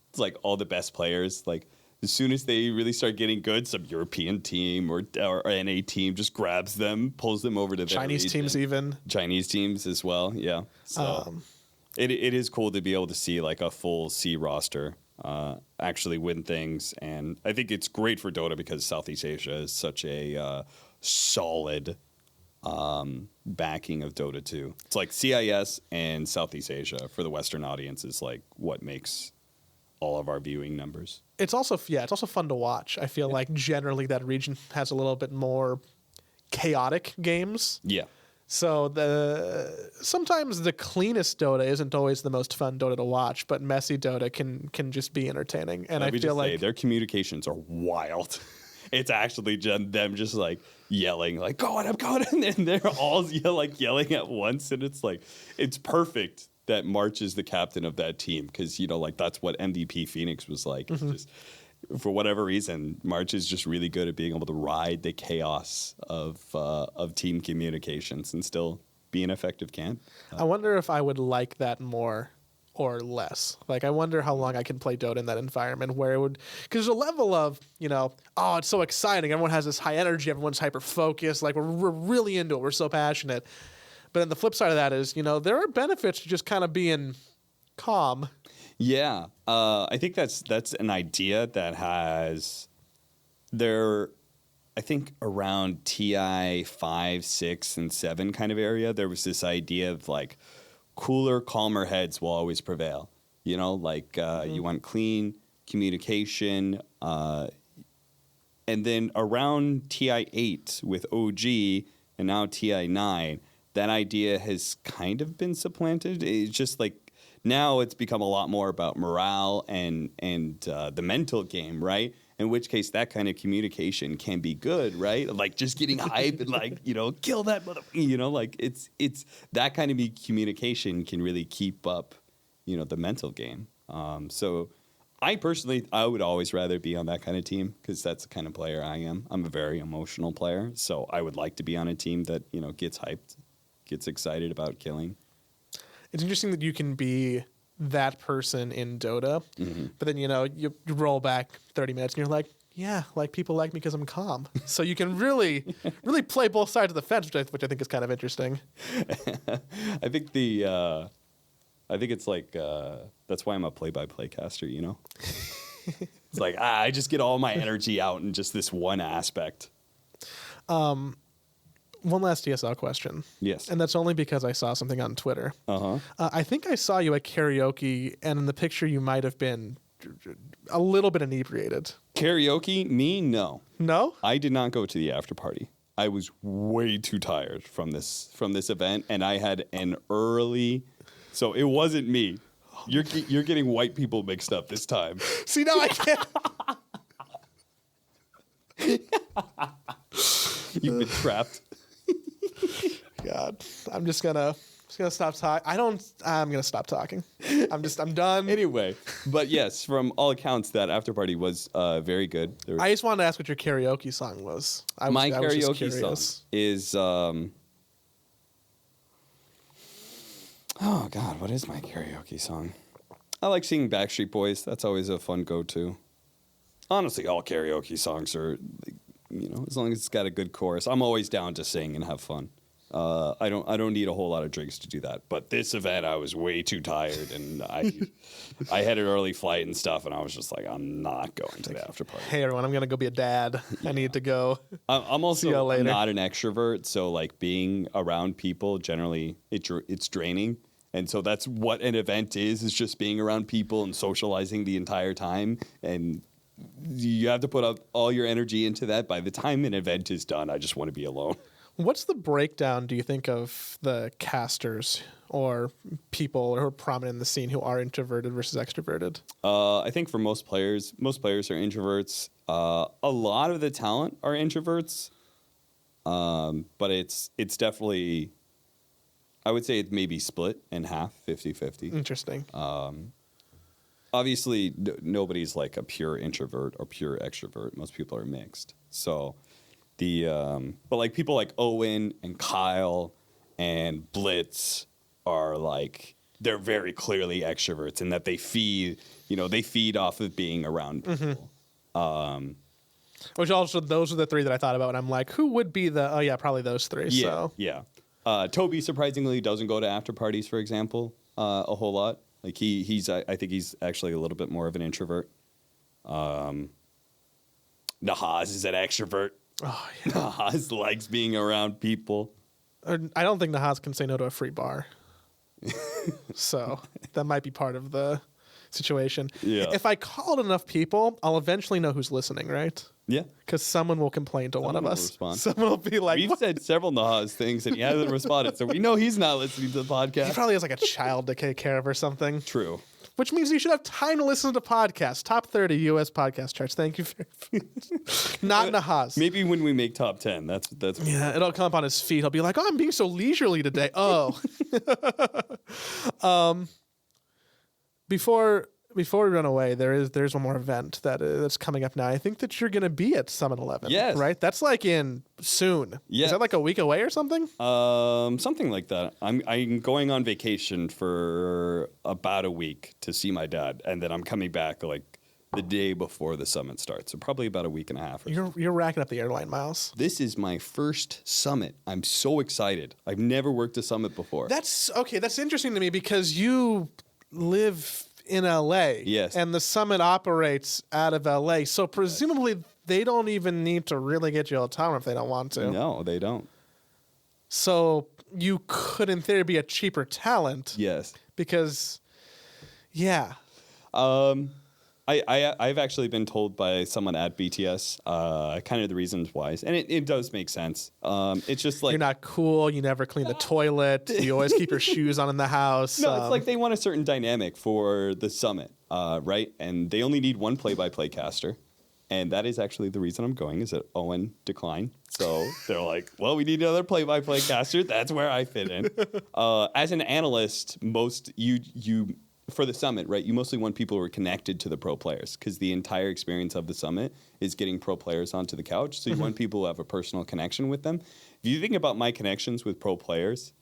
It's like all the best players, like as soon as they really start getting good, some European team or NA team just grabs them, pulls them over to their Chinese region. teams even. Chinese teams as well, yeah. So it is cool to be able to see like a full C roster actually win things. And I think it's great for Dota because Southeast Asia is such a solid backing of Dota 2. It's like CIS and Southeast Asia for the Western audience is like what makes all of our viewing numbers. It's also fun to watch. I feel like generally that region has a little bit more chaotic games. Yeah. So sometimes the cleanest Dota isn't always the most fun Dota to watch, but messy Dota can just be entertaining. And I feel like their communications are wild. It's actually them just like yelling like, "Go on, I'm going," and they're all yelling at once, and it's like it's perfect that March is the captain of that team, because like that's what MVP Phoenix was like. Just, for whatever reason, March is just really good at being able to ride the chaos of team communications and still be an effective camp. I wonder if I would like that more or less. Like, I wonder how long I can play Dota in that environment where it would, because there's a level of, oh, it's so exciting. Everyone has this high energy. Everyone's hyper focused. Like, we're really into it. We're so passionate. But then the flip side of that is, there are benefits to just kind of being calm. Yeah. I think that's an idea that has I think around TI 5, 6, and 7 kind of area, there was this idea of like cooler, calmer heads will always prevail. You want clean communication. And then around TI 8 with OG and now TI 9, that idea has kind of been supplanted. It's just like now it's become a lot more about morale and the mental game, right? in which case that kind of communication can be good, right? Like just getting hype and like, kill that motherfucker, like it's that kind of communication can really keep up, the mental game. So I would always rather be on that kind of team because that's the kind of player I am. I'm a very emotional player. So I would like to be on a team that, gets hyped, gets excited about killing. It's interesting that you can be that person in Dota, but then, you roll back 30 minutes and you're like, yeah, like people like me because I'm calm. So you can really play both sides of the fence, which I think is kind of interesting. I think it's like, that's why I'm a play-by-play caster, It's like, I just get all my energy out in just this one aspect. One last ESL question. Yes. And that's only because I saw something on Twitter. Uh-huh. I think I saw you at karaoke, and in the picture you might have been a little bit inebriated. Karaoke? Me? No. No? I did not go to the after party. I was way too tired from this event, and I had an early... So it wasn't me. You're getting white people mixed up this time. See, now I can't... You've been trapped. God, I'm just gonna stop talking. I'm gonna stop talking. I'm done. Anyway, but yes, from all accounts, that after party was very good. I just wanted to ask what your karaoke song was. My karaoke song is oh God, what is my karaoke song? I like singing Backstreet Boys. That's always a fun go-to. Honestly, all karaoke songs are, as long as it's got a good chorus. I'm always down to sing and have fun. I don't need a whole lot of drinks to do that. But this event, I was way too tired, and I had an early flight and stuff, and I was just like, I'm not going to the after party. Hey everyone, I'm gonna go be a dad. Yeah. I need to go. I'm also not an extrovert, so like being around people generally it's draining, and so that's what an event is just being around people and socializing the entire time, and you have to put up all your energy into that. By the time an event is done, I just want to be alone. What's the breakdown, do you think, of the casters or people who are prominent in the scene who are introverted versus extroverted? I think for most players are introverts. A lot of the talent are introverts, but it's definitely, I would say it may be split in half, 50-50. Interesting. Obviously, nobody's like a pure introvert or pure extrovert. Most people are mixed. So... but like people like Owen and Kyle and Blitz are like, they're very clearly extroverts in that they feed off of being around people. Which also, those are the three that I thought about, and I'm like, who would be probably those three. Yeah. Toby surprisingly doesn't go to after parties, for example, a whole lot. Like I think he's actually a little bit more of an introvert. Nahaz is an extrovert. Oh, yeah. Nahaz likes being around people. I don't think Nahaz can say no to a free bar. So that might be part of the situation. Yeah. If I called enough people, I'll eventually know who's listening, right? Yeah. Because someone will complain to one of us. Respond. Someone will be like, we've said several Nahaz things and he hasn't responded, so we know he's not listening to the podcast. He probably has like a child to take care of or something. True. Which means you should have time to listen to podcasts. Top 30 U.S. podcast charts. Thank you very much. Not Nahaz. Maybe when we make top 10, that's yeah, it'll come up on his feed. He'll be like, "Oh, I'm being so leisurely today." Oh. Before we run away, there's one more event that's coming up now. I think that you're going to be at Summit 11. Yes. Right? That's like in soon. Yeah. Is that like a week away or something? Something like that. I'm going on vacation for about a week to see my dad, and then I'm coming back like the day before the summit starts. So probably about a week and a half. You're racking up the airline miles. This is my first summit. I'm so excited. I've never worked a summit before. That's okay. That's interesting to me because you live in LA. Yes. And the summit operates out of LA. So presumably they don't even need to really get you a hotel room if they don't want to. No, they don't. So you could in theory be a cheaper talent. Yes. Because yeah. I've actually been told by someone at BTS kind of the reasons why. And it does make sense. It's just like... You're not cool. You never clean the toilet. You always keep your shoes on in the house. No, it's like they want a certain dynamic for the summit, right? And they only need one play-by-play caster. And that is actually the reason I'm going, is that Owen declined. So they're like, well, we need another play-by-play caster. That's where I fit in. As an analyst, you for the summit, right, you mostly want people who are connected to the pro players, because the entire experience of the summit is getting pro players onto the couch. So you want people who have a personal connection with them. If you think about my connections with pro players,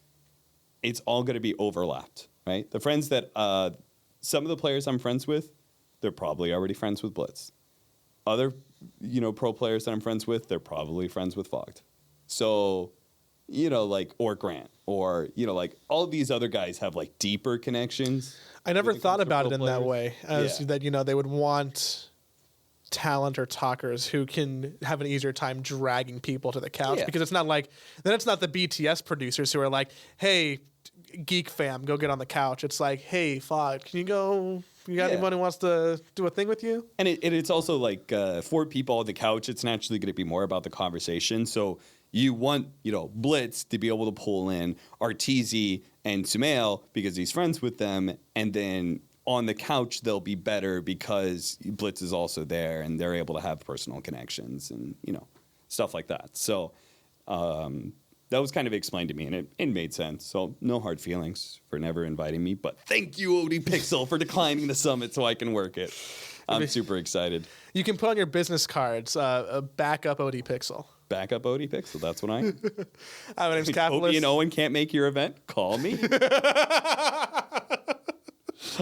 it's all going to be overlapped, right? The friends that some of the players I'm friends with, they're probably already friends with Blitz. Other, pro players that I'm friends with, they're probably friends with Fogged. So, or Grant, or, all these other guys have like deeper connections. I never thought about it in that players. way, as that, they would want talent or talkers who can have an easier time dragging people to the couch, because it's not like, then it's not the BTS producers who are like, hey, Geek Fam, go get on the couch. It's like, hey, Fog, can you go? You got anyone who wants to do a thing with you? And it's also like for people on the couch, it's naturally going to be more about the conversation. So you want, Blitz to be able to pull in Arteezy and Sumail because he's friends with them. And then on the couch, they'll be better because Blitz is also there and they're able to have personal connections and, stuff like that. So that was kind of explained to me, and it made sense. So no hard feelings for never inviting me. But thank you, OD Pixel, for declining the summit so I can work it. I'm super excited. You can put on your business cards, a backup OD Pixel. Backup OD Pixel, that's what I am. Hi, my name's Capitalist. Toby and Owen can't make your event? Call me.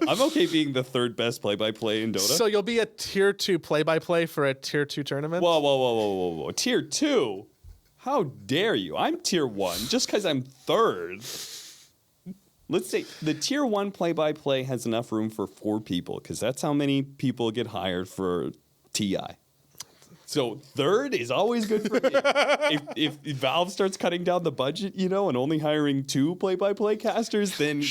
I'm okay being the third best play-by-play in Dota. So you'll be a tier 2 play-by-play for a tier 2 tournament? Whoa. Tier 2? How dare you? I'm tier 1 just because I'm third. Let's say the tier 1 play-by-play has enough room for 4 people, because that's how many people get hired for TI. So third is always good for me. if Valve starts cutting down the budget, and only hiring 2 play-by-play casters, then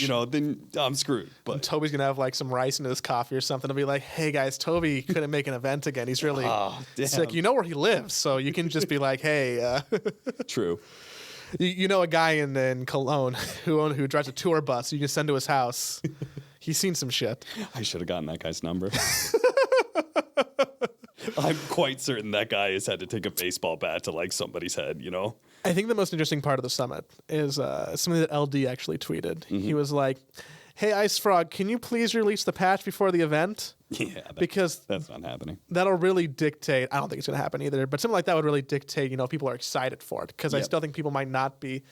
I'm screwed. But Toby's gonna have like some rice in his coffee or something to be like, hey guys, Toby couldn't make an event again. He's really sick. You know where he lives, so you can just be like, hey. True. You know a guy in Cologne who drives a tour bus. You can send to his house. He's seen some shit. I should have gotten that guy's number. I'm quite certain that guy has had to take a baseball bat to like somebody's head, I think the most interesting part of the summit is something that LD actually tweeted. Mm-hmm. He was like, hey, Ice Frog, can you please release the patch before the event? Yeah, because that's not happening. That'll really dictate. I don't think it's going to happen either, but something like that would really dictate, people are excited for it, because I still think people might not be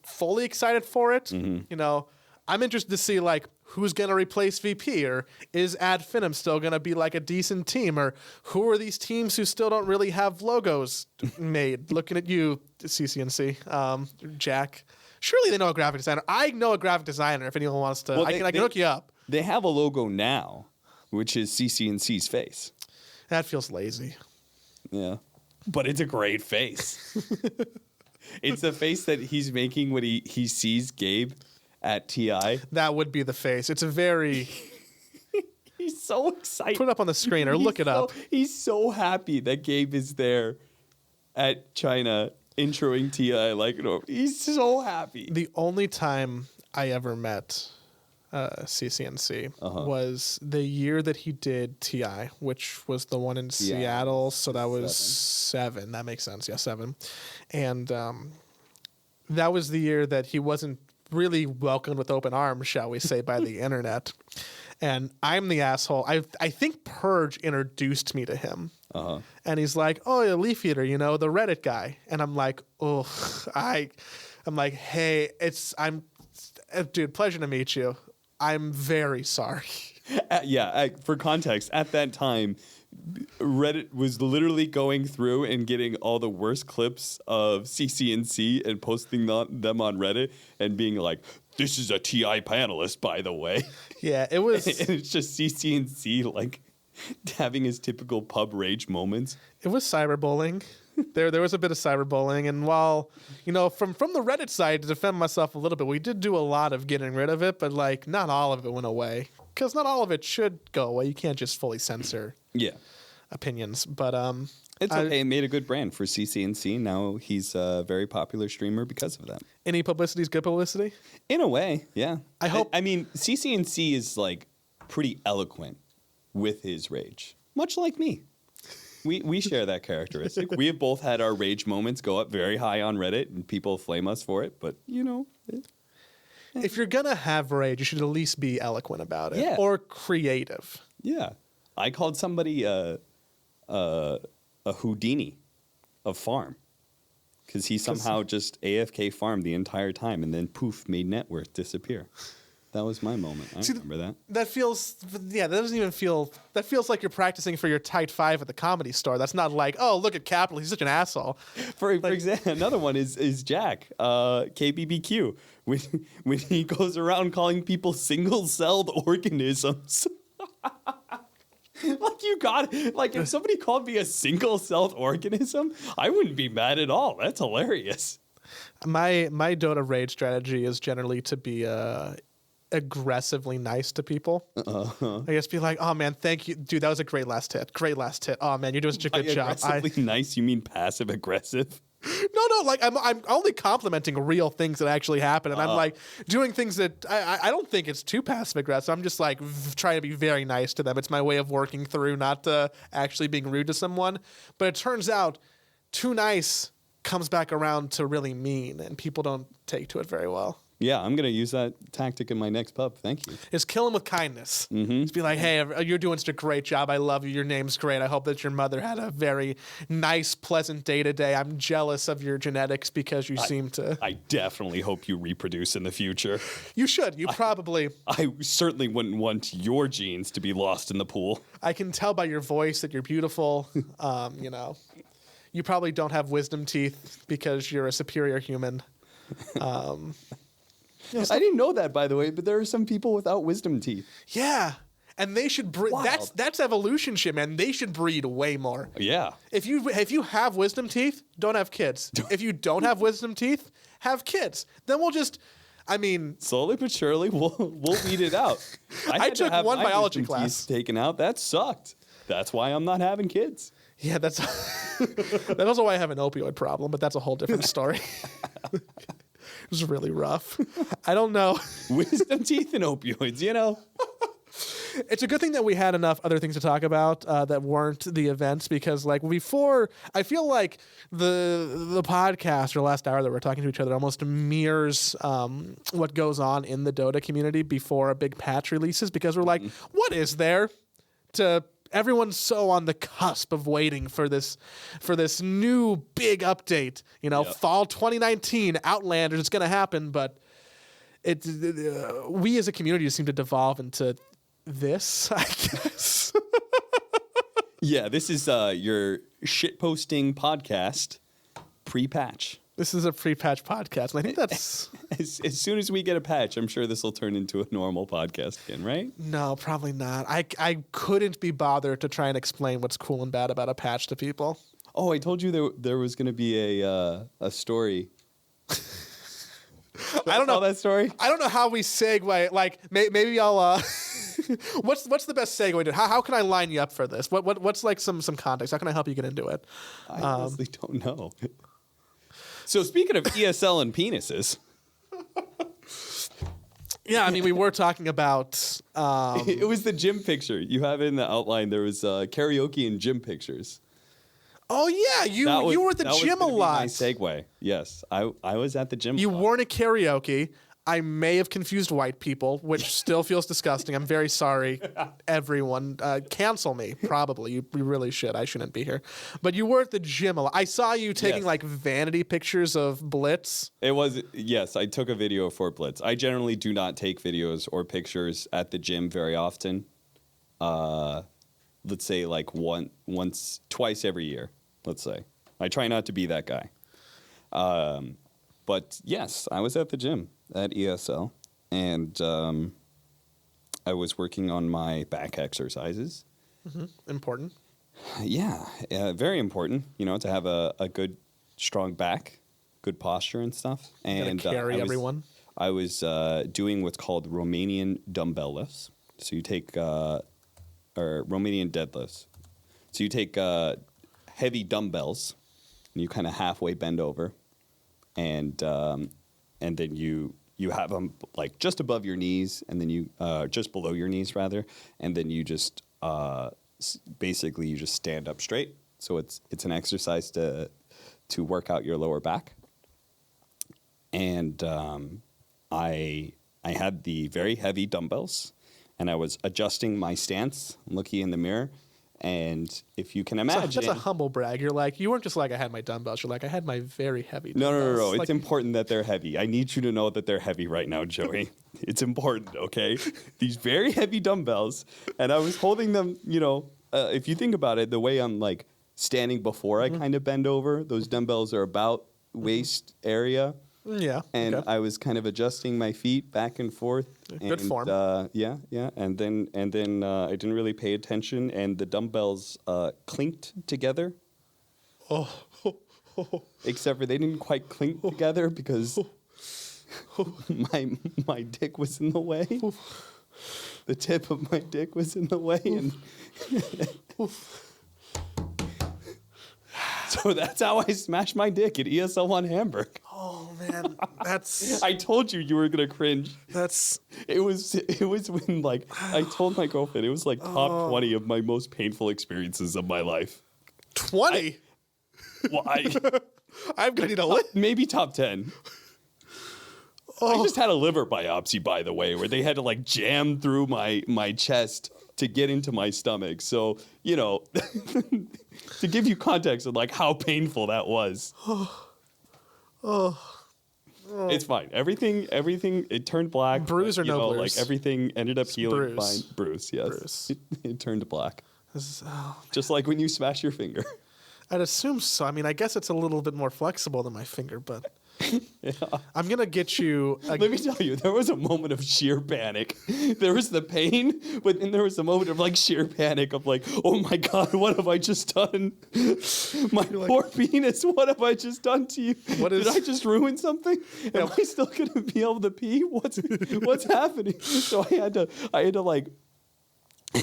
fully excited for it. Mm-hmm. I'm interested to see like who's going to replace VP, or is Ad Finum still going to be like a decent team, or who are these teams who still don't really have logos made? Looking at you, CCnC, Jack. Surely they know a graphic designer. I know a graphic designer. If anyone wants to, I can hook you up. They have a logo now, which is CCnC's face. That feels lazy. Yeah, but it's a great face. It's the face that he's making when he sees Gabe at TI. That would be the face. It's a very... He's so excited. Put it up on the screen or look it up. He's so happy that Gabe is there at China introing TI. He's so happy. The only time I ever met CCnC was the year that he did TI, which was the one in Seattle. So that was 7. That makes sense. Yeah, 7. And that was the year that he wasn't really welcomed with open arms, shall we say, by the internet. And I'm the asshole. I think Purge introduced me to him. And he's like, oh, yeah, Leafeator, the Reddit guy. And I'm like, oh, I'm like, hey, dude, pleasure to meet you. I'm very sorry. For context, at that time, Reddit was literally going through and getting all the worst clips of CCnC and posting them on Reddit and being like, this is a TI panelist, by the way. Yeah, it was... and it's just CCnC, having his typical pub rage moments. It was cyberbullying. There was a bit of cyberbullying, and while, from the Reddit side, to defend myself a little bit, we did do a lot of getting rid of it, but, not all of it went away. Because not all of it should go away. You can't just fully censor opinions. But it's okay. It made a good brand for CCnC. Now he's a very popular streamer because of that. Any publicity is good publicity? In a way, yeah. I hope. I mean, CCnC is, pretty eloquent with his rage. Much like me. We share that characteristic. We have both had our rage moments go up very high on Reddit, and people flame us for it. But If you're gonna have rage, you should at least be eloquent about it, Yeah. or creative. yeah, I called somebody a Houdini of farm because he somehow just AFK farmed the entire time and then poof made net worth disappear. That was my moment. I remember that. That feels, that doesn't even feel. That feels like you're practicing for your tight five at the Comedy Store. That's not like, oh, look at Capital, he's such an asshole. For example, another one is Jack, KBBQ, when he goes around calling people single-celled organisms. If somebody called me a single-celled organism, I wouldn't be mad at all. That's hilarious. My Dota rage strategy is generally to be aggressively nice to people. I guess be like, oh man, thank you, dude. That was a great last hit. Great last hit. Oh man, you're doing such a good job. Aggressively nice? You mean passive aggressive? No, like I'm only complimenting real things that actually happen, and I'm like doing things that I don't think it's too passive aggressive. I'm just like trying to be very nice to them. It's my way of working through not actually being rude to someone. But it turns out too nice comes back around to really mean, and people don't take to it very well. Yeah, I'm gonna use that tactic in my next pub. Thank you. Is kill them with kindness. Just be like, hey, you're doing such a great job. I love you. Your name's great. I hope that your mother had a very nice, pleasant day today. I'm jealous of your genetics because you seem to. I definitely hope you reproduce in the future. You should. You probably. I certainly wouldn't want your genes to be lost in the pool. I can tell by your voice that you're beautiful. You probably don't have wisdom teeth because you're a superior human. I didn't know that, by the way, but there are some people without wisdom teeth. Yeah. And they should breed. That's evolution shit, man. They should breed way more. Yeah. If you have wisdom teeth, don't have kids. If you don't have wisdom teeth, have kids. Then we'll just, slowly but surely we'll weed it out. I took one biology class taken out. That sucked. That's why I'm not having kids. Yeah, that's also why I have an opioid problem, but that's a whole different story. It was really rough. I don't know. Wisdom teeth and opioids, It's a good thing that we had enough other things to talk about that weren't the events, because before, I feel like the podcast or last hour that we're talking to each other almost mirrors what goes on in the Dota community before a big patch releases, because we're like, what is there to... Everyone's so on the cusp of waiting for this new big update. Fall 2019, Outlanders, it's going to happen. But we as a community seem to devolve into this, I guess. Yeah, this is your shitposting podcast pre-patch. This is a pre-patch podcast, and I think that's... As soon as we get a patch, I'm sure this will turn into a normal podcast again, right? No, probably not. I couldn't be bothered to try and explain what's cool and bad about a patch to people. Oh, I told you there was going to be a story. I don't know that story. I don't know how we segue. Like maybe I'll. What's the best segue? How can I line you up for this? What's like some context? How can I help you get into it? I honestly don't know. So speaking of ESL and penises. Yeah, we were talking about... It was the gym picture. You have it in the outline. There was karaoke and gym pictures. Oh, yeah. You were at the gym a lot. Nice segue. Yes, I was at the gym. You weren't at karaoke. I may have confused white people, which still feels disgusting. I'm very sorry, everyone. Cancel me, probably. You really should. I shouldn't be here. But you were at the gym a lot. I saw you taking vanity pictures of Blitz. Yes, I took a video for Blitz. I generally do not take videos or pictures at the gym very often. Let's say twice every year, let's say. I try not to be that guy. But yes, I was at the gym at ESL, and I was working on my back exercises. Mm-hmm. Important. Yeah, very important, to have a good, strong back, good posture and stuff. And carry everyone. I was doing what's called Romanian dumbbell lifts. So you take, or Romanian deadlifts. So you take heavy dumbbells, and you kind of halfway bend over, and then you have them just above your knees, and then you just below your knees rather, and then you just basically you just stand up straight. So it's an exercise to work out your lower back. And I had the very heavy dumbbells, and I was adjusting my stance, looking in the mirror. And if you can imagine, that's a humble brag. You're like, you weren't just like, I had my dumbbells. You're like, I had my very heavy no. dumbbells. It's Like, important that they're heavy. I need you to know that they're heavy right now, Joey. It's important, okay? These very heavy dumbbells, and I was holding them. If you think about it, the way I'm like standing before I kind of bend over, those dumbbells are about waist area. yeah. And okay. I was kind of adjusting my feet back and forth. Good form. Yeah. And then I didn't really pay attention, and the dumbbells clinked together. Oh. Except for they didn't quite clink together because my dick was in the way. The tip of my dick was in the way, and so that's how I smashed my dick at ESL Hamburg. Oh man, that's I told you were gonna cringe. that's It was when like I told my girlfriend it was like top 20 of my most painful experiences of my life. 20. Why? I'm gonna need a list. Maybe top 10. I just had a liver biopsy, by the way, where they had to like jam through my chest to get into my stomach. So, to give you context of like how painful that was. It's fine. Everything, it turned black. Bruise or you no know, bruise? Like everything ended up healing bruise. fine. Bruise, yes. Bruise. It turned black. This is, Just like when you smash your finger. I'd assume so. I mean, I guess it's a little bit more flexible than my finger, but Yeah. I'm gonna get you. Let me tell you, there was a moment of sheer panic. There was the pain, but then there was a moment of like sheer panic of like, oh my God, what have I just done? My poor penis, what have I just done to you? Did I just ruin something? Am I still gonna be able to pee? What's happening? So I had to like,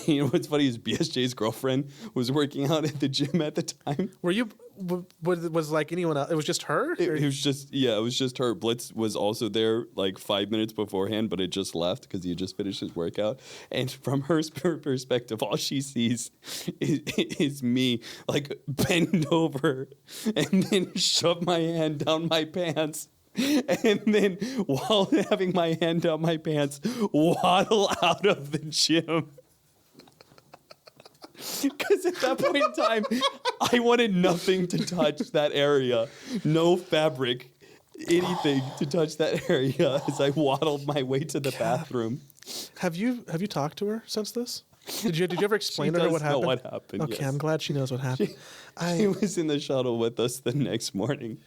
you know what's funny is BSJ's girlfriend was working out at the gym at the time. Were you? Was like anyone else? It was just her. It was just her. Blitz was also there like 5 minutes beforehand, but it just left because he just finished his workout. And from her perspective, all she sees is me like bend over and then shove my hand down my pants. And then while having my hand down my pants, waddle out of the gym. Because at that point in time, I wanted nothing to touch that area. No fabric, anything to touch that area as I waddled my way to the bathroom. Have you talked to her since this? Did you ever explain to her what happened? Know what happened. Okay, yes. I'm glad she knows what happened. She was in the shuttle with us the next morning.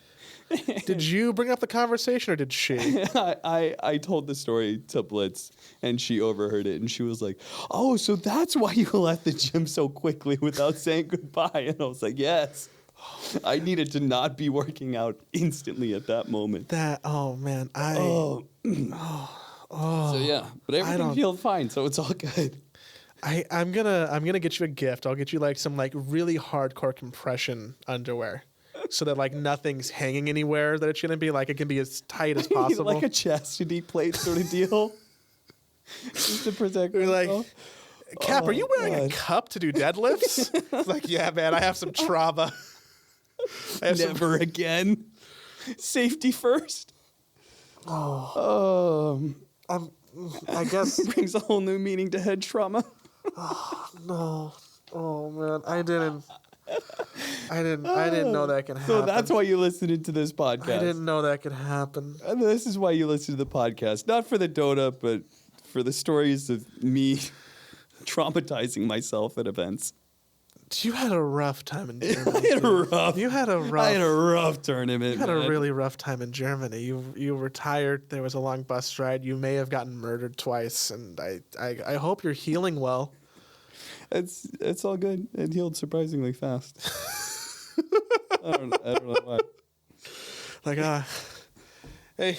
Did you bring up the conversation or did she? I told the story to Blitz and she overheard it and she was like, oh, so that's why you left the gym so quickly without saying goodbye. And I was like, yes. I needed to not be working out instantly at that moment. Oh man, So yeah, but everything feels fine, so it's all good. I'm gonna get you a gift. I'll get you like some like really hardcore compression underwear. So that like nothing's hanging anywhere that it shouldn't be. Like it can be as tight as possible. Like a chastity plate sort of deal. Just to protect myself. Like, Cap, are you wearing a cup to do deadlifts? It's like, yeah, man, I have some trauma. Never again. Safety first. I guess brings a whole new meaning to head trauma. No. Oh man, I didn't know that could happen. So that's why you listened to this podcast. I didn't know that could happen. And this is why you listen to the podcast. Not for the DOTA, but for the stories of me traumatizing myself at events. You had a rough time in Germany. I had a rough tournament. You had a really rough time in Germany. You were tired. There was a long bus ride. You may have gotten murdered twice, and I hope you're healing well. It's all good. It healed surprisingly fast. I don't know why. Like, hey,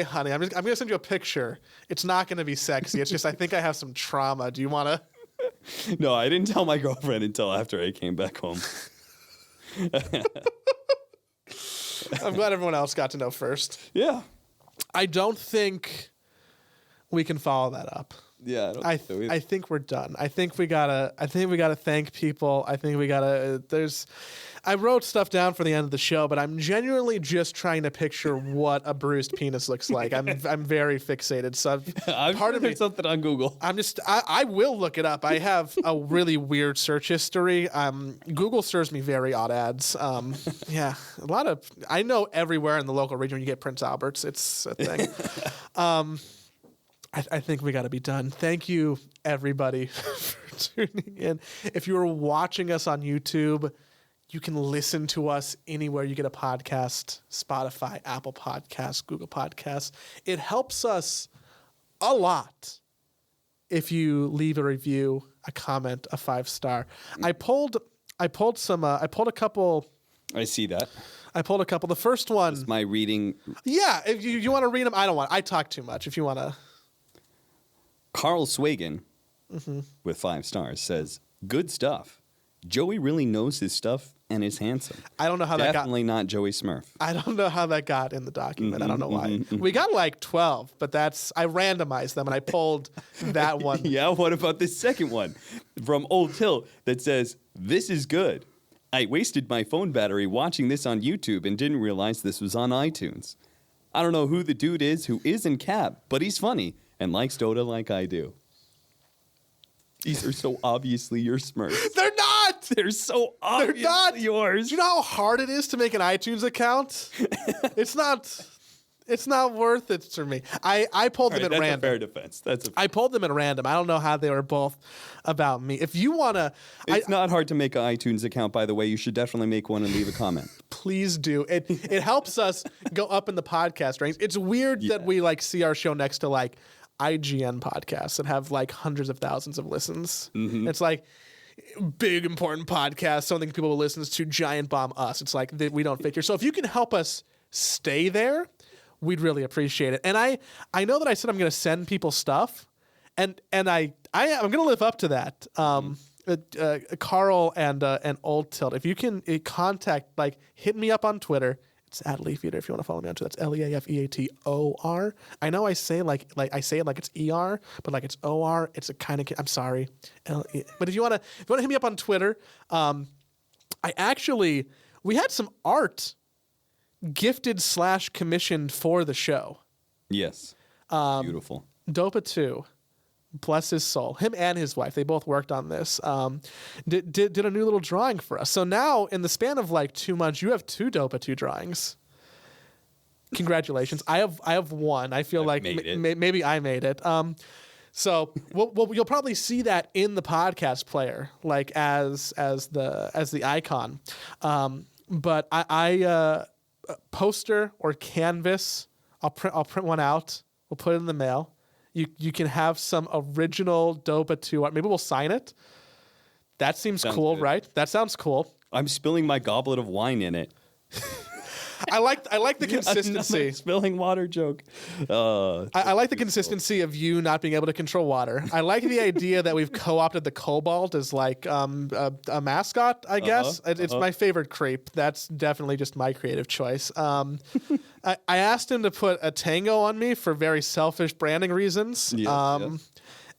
honey, I'm gonna send you a picture. It's not gonna be sexy. It's just I think I have some trauma. Do you wanna? No, I didn't tell my girlfriend until after I came back home. I'm glad everyone else got to know first. Yeah. I don't think we can follow that up. Yeah, I don't think so either. I think we're done. I think we gotta thank people. I think we gotta. I wrote stuff down for the end of the show, but I'm genuinely just trying to picture what a bruised penis looks like. I'm very fixated. So I'm part sure of me, there's something on Google. I will look it up. I have a really weird search history. Google serves me very odd ads. Yeah, a lot of. I know everywhere in the local region when you get Prince Alberts, it's a thing. I think we got to be done. Thank you, everybody, for tuning in. If you are watching us on YouTube, you can listen to us anywhere you get a podcast: Spotify, Apple Podcasts, Google Podcasts. It helps us a lot if you leave a review, a comment, a 5-star. I pulled a couple. I see that. I pulled a couple. The first one. It's my reading. Yeah, if you want to read them, I don't want. I talk too much. If you want to. Carl Swagan, with 5 stars, says, "Good stuff. Joey really knows his stuff and is handsome. I don't know how that got. Definitely not Joey Smurf. I don't know how that got in the document. I don't know why. We got like 12, but I randomized them and I pulled that one. Yeah, what about this second one from Old Till that says, "This is good. I wasted my phone battery watching this on YouTube and didn't realize this was on iTunes. I don't know who the dude is who is in cab, but he's funny and likes Dota like I do. These are so obviously your Smurfs. They're not! They're so obviously They're not yours. Do you know how hard it is to make an iTunes account? It's not worth it for me. I pulled them at that's random. A fair defense. I pulled them at random. I don't know how they were both about me. If you want to... It's not hard to make an iTunes account, by the way. You should definitely make one and leave a comment. Please do. It helps us go up in the podcast ranks. It's weird that we like see our show next to like IGN podcasts that have like hundreds of thousands of listens. It's like big important podcast, something people will listen to, giant bomb us. It's like we don't fit here. So if you can help us stay there, we'd really appreciate it. And I know that I said I'm going to send people stuff, and I'm going to live up to that. Carl and Old Tilt, if you can contact, like, hit me up on Twitter. It's at Leafeator if you want to follow me on Twitter. That's Leafeator. I know I say I say it like it's ER, but like it's OR. It's a kind of. I'm sorry, but if you want to hit me up on Twitter, we had some art gifted / commissioned for the show. Yes. Beautiful. Dopa 2, bless his soul. Him and his wife, they both worked on this. Did a new little drawing for us. So now, in the span of like 2 months, you have 2 Dopa 2 drawings. Congratulations. I have one. I feel like maybe I made it. So you'll probably see that in the podcast player, like as the icon. But I poster or canvas, I'll print one out. We'll put it in the mail. You can have some original Dopa 2 art. Maybe we'll sign it. That seems cool, good. Right? That sounds cool. I'm spilling my goblet of wine in it. I like the consistency. Another spilling water joke. I like the consistency of you not being able to control water. I like the idea that we've co-opted the cobalt as like a mascot, I guess. It's my favorite creep. That's definitely just my creative choice. I asked him to put a tango on me for very selfish branding reasons. Yes.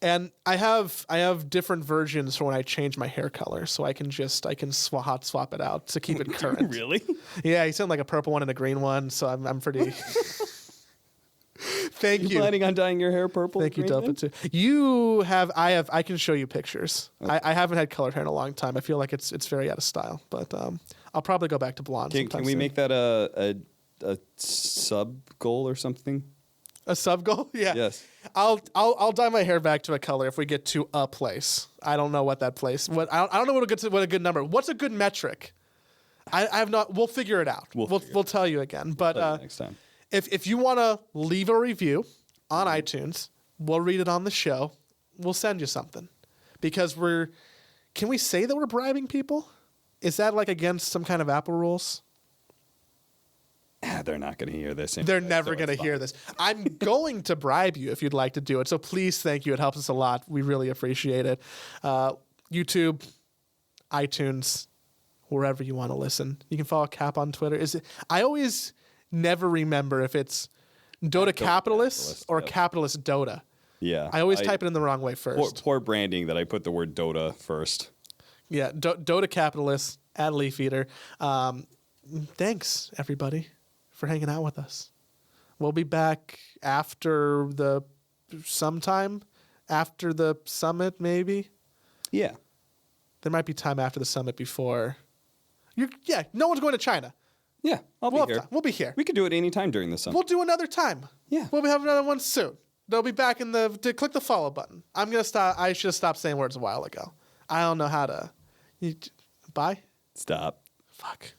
And I have different versions for when I change my hair color, so I can hot swap it out to keep it current. Really? Yeah, he sent like a purple one and a green one, so I'm pretty. Thank you. You planning on dyeing your hair purple? Thank you, Dopa too. You have. I can show you pictures. Okay. I haven't had colored hair in a long time. I feel like it's very out of style, but I'll probably go back to blonde. Can we make that a sub goal or something? A sub goal? Yeah. Yes. I'll dye my hair back to a color if we get to a place. I don't know what that place. I don't know what a good number. What's a good metric? I have not. We'll figure it out. We'll tell you again. But next time. If you want to leave a review on iTunes, we'll read it on the show. We'll send you something, because can we say that we're bribing people? Is that like against some kind of Apple rules? They're not going to hear this. They're never going to hear this. I'm going to bribe you if you'd like to do it. So please, thank you. It helps us a lot. We really appreciate it. YouTube, iTunes, wherever you want to listen. You can follow Cap on Twitter. I always never remember if it's Dota Capitalist or Capitalist Dota. Yeah. I always type it in the wrong way first. Poor branding that I put the word Dota first. Yeah, DOTA capitalists at Leafeator. Thanks, everybody, for hanging out with us. We'll be back sometime after the summit, maybe. Yeah. There might be time after the summit before. No one's going to China. Yeah, I'll be here. We'll be here. We could do it anytime during the summer. We'll do another time. Yeah. We'll have another one soon. They'll be back click the follow button. I'm going to stop. I should have stopped saying words a while ago. I don't know how to. Bye? Stop. Fuck.